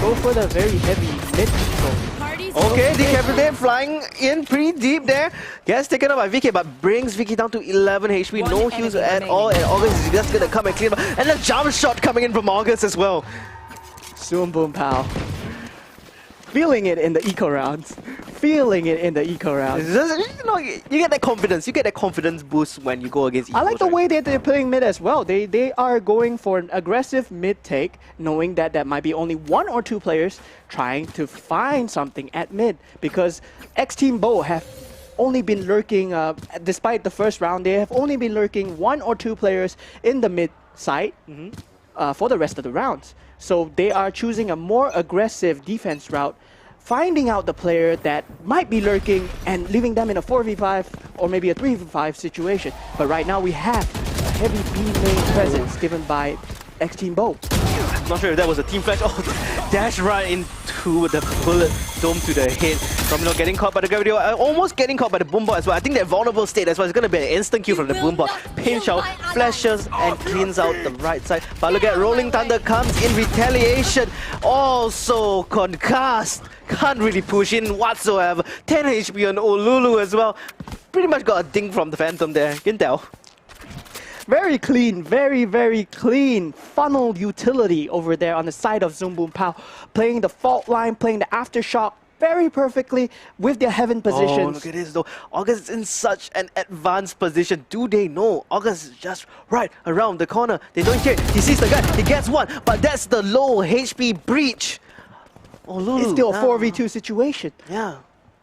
go for the very heavy mid control. Okay, Decapitate flying in pretty deep there. Gets taken up by VK, but brings VK down to 11 HP. No heals at all, and August is just gonna come and clean up. And a jump shot coming in from August as well. Zoom Boom Pow. Feeling it in the eco rounds. Feeling it in the eco rounds. It's just, you know, you get that confidence. You get that confidence boost when you go against. I like the way that they're playing mid as well. They are going for an aggressive mid take, knowing that there might be only one or two players trying to find something at mid. Because X-Team Bo have only been lurking, despite the first round, they have only been lurking one or two players in the mid side for the rest of the rounds. So they are choosing a more aggressive defense route, finding out the player that might be lurking and leaving them in a 4v5 or maybe a 3v5 situation. But right now we have a heavy B main presence given by X-Team Bo. I'm not sure if that was a team flash. Oh, dash right into the bullet dome to the head. Domino getting caught by the gravity, almost getting caught by the boombot as well. I think that vulnerable state as well is going to be an instant kill from the boombot. Pinch out, flashes, and cleans out the right side. But look at Rolling Thunder comes in retaliation. Also concussed. Can't really push in whatsoever. 10 HP on Olulu as well. Pretty much got a ding from the Phantom there. You can tell. Very clean, very clean funnel utility over there on the side of Zoom Boom Pow. Playing the fault line, playing the aftershock very perfectly with their heaven positions. Oh, look at this though. August is in such an advanced position. Do they know? August is just right around the corner. They don't care. He sees the guy. He gets one. But that's the low HP breach. Oh, Lulu. It's still a 4v2 situation. Yeah.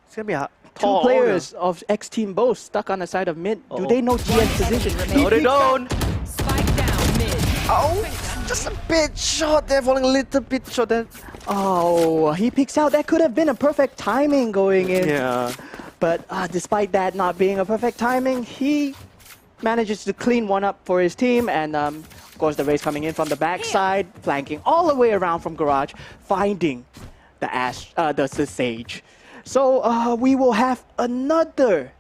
It's going to be a Two players of X-Team both stuck on the side of mid. Do they know GN's position? No, they don't. Spike down mid. Oh, just a bit short there, falling a little bit short there. Oh, he picks out. That could have been a perfect timing going in. Yeah. But despite that not being a perfect timing, he manages to clean one up for his team. And of course, the race coming in from the backside, flanking all the way around from Garage, finding the Sage. So we will have another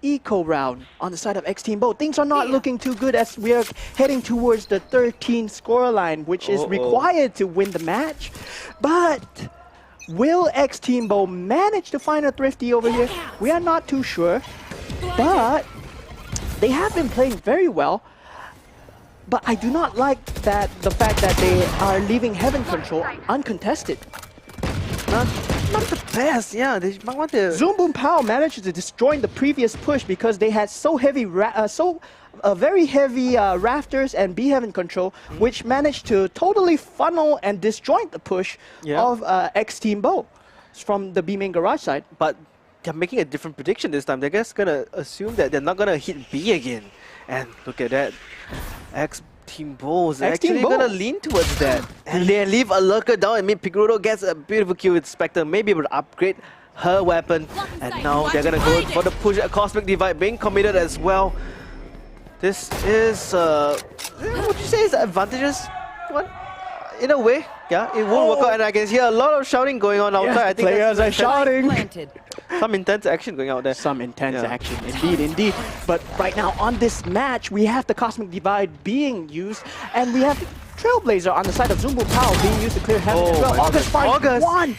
eco round on the side of X-Team Bo. Things are not looking too good as we are heading towards the 13 scoreline, which is required to win the match. But will X-Team Bo manage to find a Thrifty over here? We are not too sure. But they have been playing very well. But I do not like the fact that they are leaving Heaven Control uncontested. Not the best, yeah. They might want to. Zoom Boom Pow managed to destroy the previous push because they had so heavy, very heavy rafters and B Heaven Control, which managed to totally funnel and disjoint the push of X-Team Bo from the B main garage side. But they're making a different prediction this time. They're just gonna assume that they're not gonna hit B again. And look at that, X-Team Bo is actually gonna lean towards that. And they leave a lurker down and mid. Pigrudo gets a beautiful kill with Spectre, maybe able to upgrade her weapon. And now they're gonna go for the push at Cosmic Divide being committed as well. This is, would you say is advantageous? What? In a way, yeah, it won't work out. And I can hear a lot of shouting going on outside. I think players are shouting. Some intense action going out there. Some intense action, indeed. But right now on this match, we have the Cosmic Divide being used, and we have Trailblazer on the side of Zoom Boom Pow being used to clear Heaven as well. August finds one,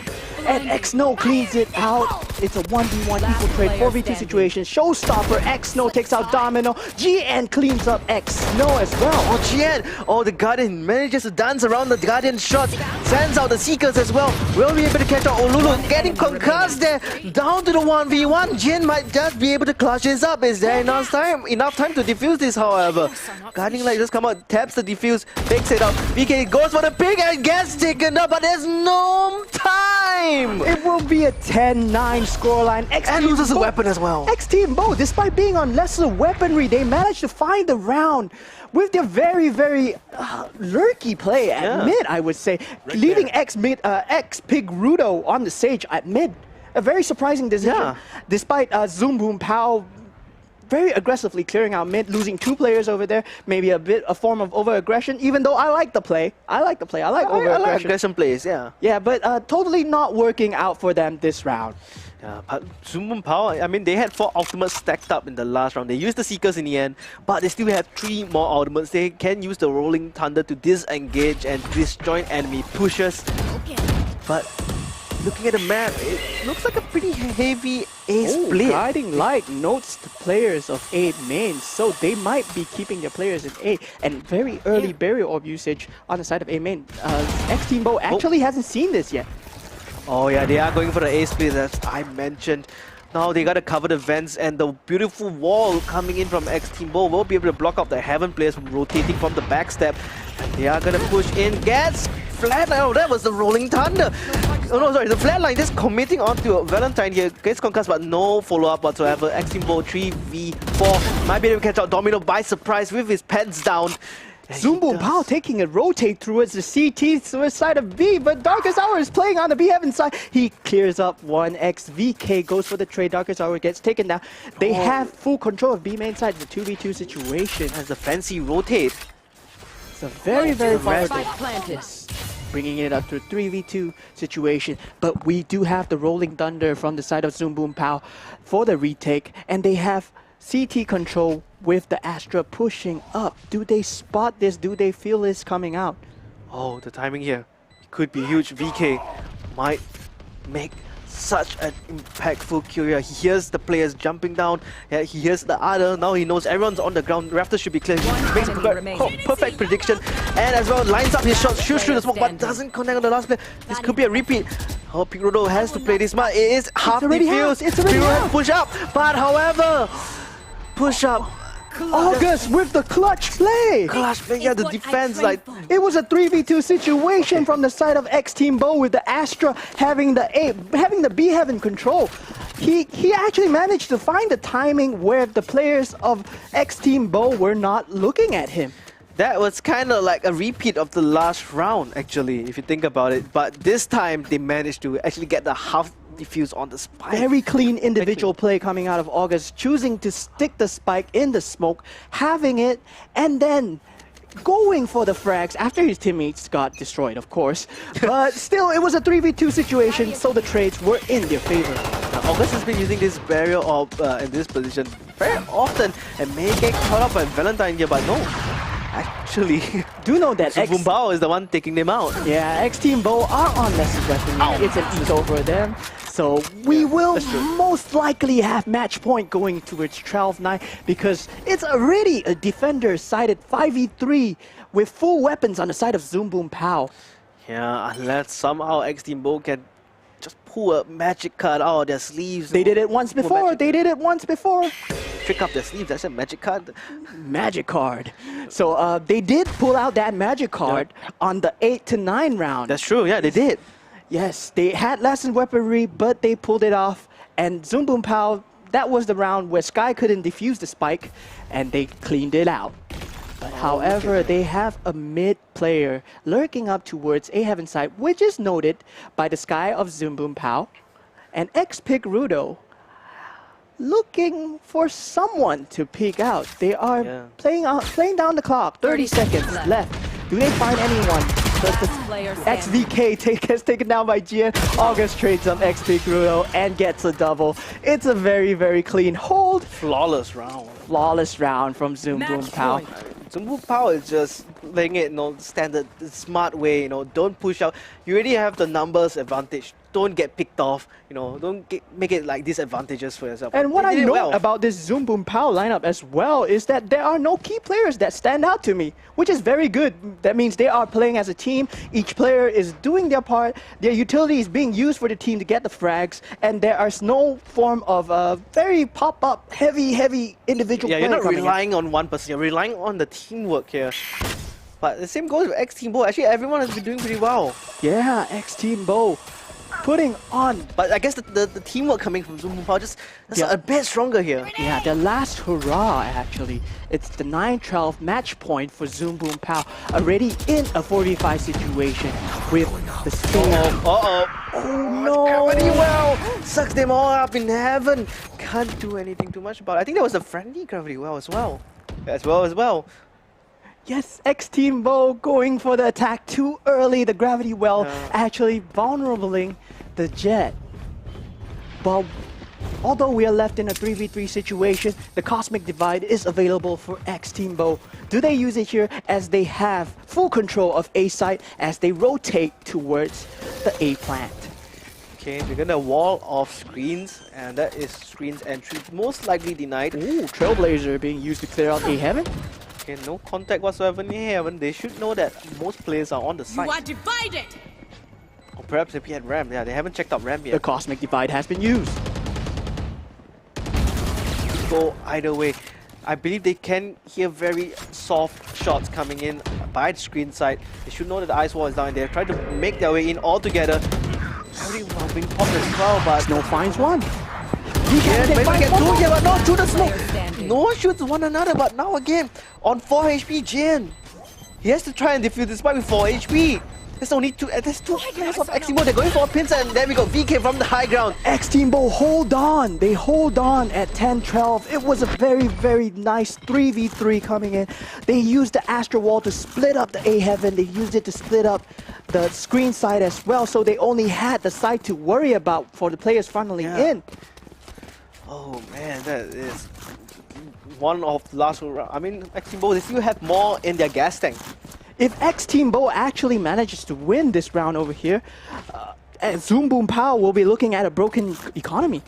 and X-No cleans it out. It's a 1v1 equal trade, 4v2 situation. Showstopper, X-No takes out Domino. GN cleans up X-No as well. Oh, GN! Oh, the Guardian manages to dance around the Guardian shot. Sends out the Seekers as well. Will be able to catch out Olulu. Getting concussed there. Down to the 1v1. GN might just be able to clutch this up. Is there enough time to defuse this, however? Guardian Light just come out, taps the defuse, picks it up. VK goes for the pick and gets taken up, but there's no time! It will be a 10-9 scoreline. And loses a weapon as well. X-Team Bo, despite being on lesser weaponry, they managed to find the round with their very lurky play at mid, I would say. Leaving X-Pigrudo on the Sage at mid. A very surprising decision. Despite Zoom Boom Pow very aggressively clearing out mid, losing two players over there, maybe a form of over-aggression, even though I like the play. I like over-aggression. I like aggression plays, Yeah, but totally not working out for them this round. Yeah, but Zoom Boom Pow, I mean, they had 4 ultimates stacked up in the last round. They used the Seekers in the end, but they still have 3 more ultimates. They can use the Rolling Thunder to disengage and disjoint enemy pushes. But looking at the map, it looks like a pretty heavy A split. Guiding Light notes the players of A main, so they might be keeping their players in A. And very early barrier orb usage on the side of A main. X-Team Bo actually hasn't seen this yet. Oh yeah, they are going for the A split as I mentioned. Now they gotta cover the vents, and the beautiful wall coming in from X-Team Bo will be able to block up the Heaven players from rotating from the backstep. And they are gonna push in. Gets flatline. Oh, that was the Rolling Thunder. Oh no, sorry, the flatline just committing onto Valentine here. Gets concussed, but no follow-up whatsoever. X-Team Bo 3v4. Might be able to catch out Domino by surprise with his pets down. Zoom Boom Pow taking a rotate towards the CT side of B, but Darkest Hour is playing on the B Heaven side. He clears up 1x. VK goes for the trade. Darkest Hour gets taken down. They have full control of B main side. It's a 2v2 situation. Has a fancy rotate. It's a very, very Spike powerful. planted. Bringing it up to a 3v2 situation. But we do have the Rolling Thunder from the side of Zoom Boom Pow for the retake. And they have CT control with the Astra pushing up. Do they spot this? Do they feel this coming out? Oh, the timing here could be huge. VK might make such an impactful kill here. He hears the players jumping down. Yeah, he hears the other. Now he knows everyone's on the ground. Raptor should be clear. He makes a perfect prediction. And as well, lines up his shots, shoots through the smoke, but doesn't connect on the last play. This could be a repeat. Oh, Pirodo has to play this smart. It is half defused. It's already Pirodo out. has push up. But however, push up. August with the clutch play. Clutch play, yeah, the defense like... It was a 3v2 situation from the side of X-Team Bo with the Astra having the B Heaven control. He actually managed to find the timing where the players of X-Team Bo were not looking at him. That was kind of like a repeat of the last round, actually, if you think about it. But this time, they managed to actually get the half defuse on the spike. Very clean individual play coming out of August, choosing to stick the spike in the smoke, having it, and then going for the frags after his teammates got destroyed, of course. But still, it was a 3v2 situation, so the trades were in their favor. August has been using this barrier orb in this position very often and may get caught up by Valentine here, but no. Actually, Do know that Zoom Boom Pow is the one taking them out. Yeah, X-Team Bo are on lesser weaponry. It's an eco for them. So we will most likely have match point going towards 12-9 because it's already a defender-sided 5v3 with full weapons on the side of Zoom Boom Pow. Yeah, unless somehow X-Team Bo can just pull a magic card out of their sleeves. They did it once before. Trick up their sleeves, that's a magic card. Magic card. So they did pull out that magic card on the 8 to 9 round. That's true, yeah, they did. Yes, they had lessened weaponry, but they pulled it off. And Zoom Boom Pow, that was the round where Sky couldn't defuse the spike, and they cleaned it out. But however, they have a mid player lurking up towards A Heaven side, which is noted by the Sky of Zoom Boom Pow. And X-Pick Rudo looking for someone to peek out. They are playing down the clock. 30 seconds left. Do they find anyone? XVK gets taken down by GN. August trades up X-Pick Rudo and gets a double. It's a very, very clean hold. Flawless round. Flawless round from Zoom Boom Pow. Zoom Boom Pow is just playing it, standard, smart way, don't push out. You already have the numbers advantage. Don't get picked off, don't make it like disadvantages for yourself. And what I know about this Zoom Boom Pow lineup as well is that there are no key players that stand out to me, which is very good. That means they are playing as a team. Each player is doing their part. Their utility is being used for the team to get the frags, and there is no form of very pop-up, heavy individual player. Yeah, you're not coming relying on one person. You're relying on the teamwork here. But the same goes with X-Team Bo. Actually, everyone has been doing pretty well. Yeah, X-Team Bo putting on. But I guess the teamwork coming from Zoom Boom Pow just a bit stronger here. Yeah, the last hurrah actually. It's the 9-12 match point for Zoom Boom Pow. Already in a 45 situation with the scale. Oh no! Gravity well sucks them all up in heaven. Can't do anything too much about it. I think there was a friendly gravity well as well. Yes, X-Team Bo going for the attack too early. The gravity well actually vulnerabling the Jet. But although we are left in a 3v3 situation, the Cosmic Divide is available for X-Team Bo. Do they use it here as they have full control of A site as they rotate towards the A plant? Okay, we're gonna wall off screens, and that is screens entry most likely denied. Ooh, Trailblazer being used to clear out A heaven. Okay, no contact whatsoever in heaven. They should know that most players are on the You site. are divided. Or perhaps if he had ramp, yeah, they haven't checked out ramp The yet. Cosmic Divide has been used. Go either way. I believe they can hear very soft shots coming in by the screen side. They should know that the ice wall is down. They're trying to make their way in all together. Everyone being popped as well, but Snow finds one. yeah, maybe find get one two more. here, but no, through the smoke. Player standing. No one shoots one another, but now again, on 4 HP, Jin. He has to try and defuse this fight with 4 HP. There's only two, there's two players of Eximo. They're going for a pincer, and then we got VK from the high ground. X-Team Bo hold on. They hold on at 10-12. It was a very, very nice 3v3 coming in. They used the Astro Wall to split up the A heaven. They used it to split up the screen side as well. So they only had the side to worry about for the players funneling in. Oh man, that is one of the last round. I mean, Eximo, they still have more in their gas tank. If X-Team Bo actually manages to win this round over here, Zoom Boom Pow will be looking at a broken economy.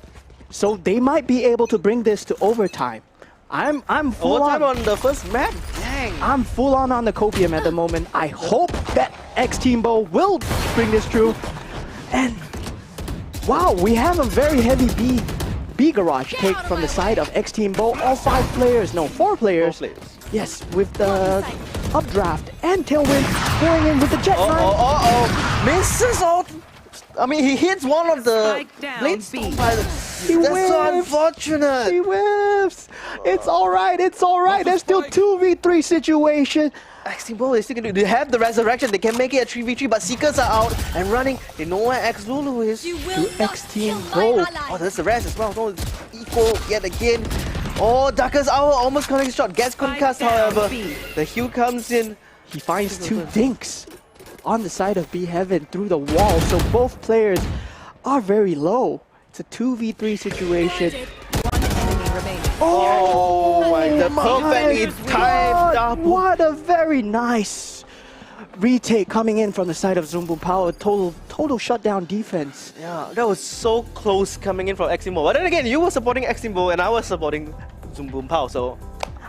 So they might be able to bring this to overtime. I'm full Overtime on. on the first map? Dang. I'm full on the copium at the moment. I hope that X-Team Bo will bring this through. And wow, we have a very heavy B garage take from the side of X-Team Bo. All 4 players. Yes, with the updraft and tailwind going in with the jet line. Misses out. I mean, he hits one of the Spike down, blades. B. That's He so whiffs. unfortunate. He whiffs. It's all right. It's all right. There's still 2v3 situation. Eximo, they still can do. They have the resurrection. They can make it a 3v3, but Seekers are out and running. They know where X Lulu is. You will To not X-Team kill my Bo. Oh, ally. there's the rest as well. No, it's equal yet again. Oh, Darker's Hour almost connects shot. Gets concussed, down, however. B. The heal comes in. He finds 2 dinks on the side of B Heaven through the wall. So both players are very low. It's a 2v3 situation. One enemy remaining. Oh my, the perfectly timed double. What a very nice retake coming in from the side of Zoom Boom Power. Total shutdown defense. Yeah, that was so close coming in from Eximo. But then again, you were supporting Eximo and I was supporting Zoom Boom Pow, so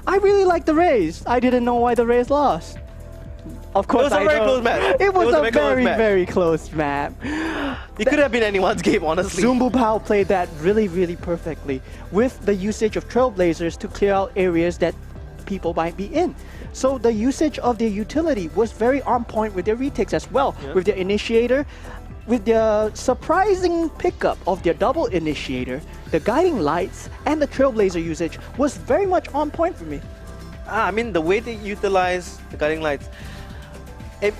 I really like the Rays. I didn't know why the Rays lost. Of course, was a I very know. close match. It was a very close very, match. very close map. it could have been anyone's game, honestly. Zoom Boom Pow played that really, really perfectly with the usage of Trailblazers to clear out areas that people might be in. So the usage of their utility was very on point with their retakes as well. Yeah. With their initiator, with their surprising pickup of their double initiator, the guiding lights and the Trailblazer usage was very much on point for me. I mean, the way they utilize the guiding lights,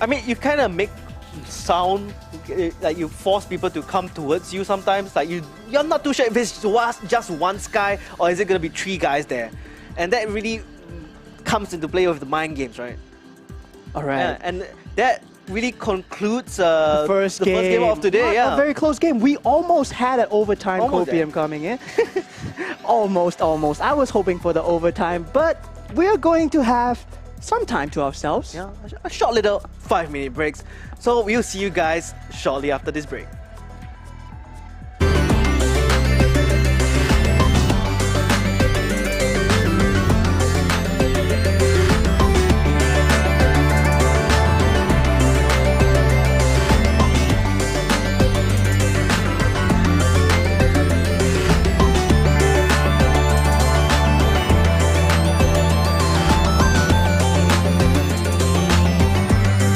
I mean, you kind of make sound, like you force people to come towards you sometimes. Like you're not too sure if it's just one sky or is it going to be 3 guys there. And that really comes into play with the mind games, right? All right. Yeah, and that really concludes the first game of today. Yeah, A very close game. We almost had an overtime Almost copium coming in. almost. I was hoping for the overtime, but we're going to have some time to ourselves. yeah, a short little 5-minute breaks. So we'll see you guys shortly after this break.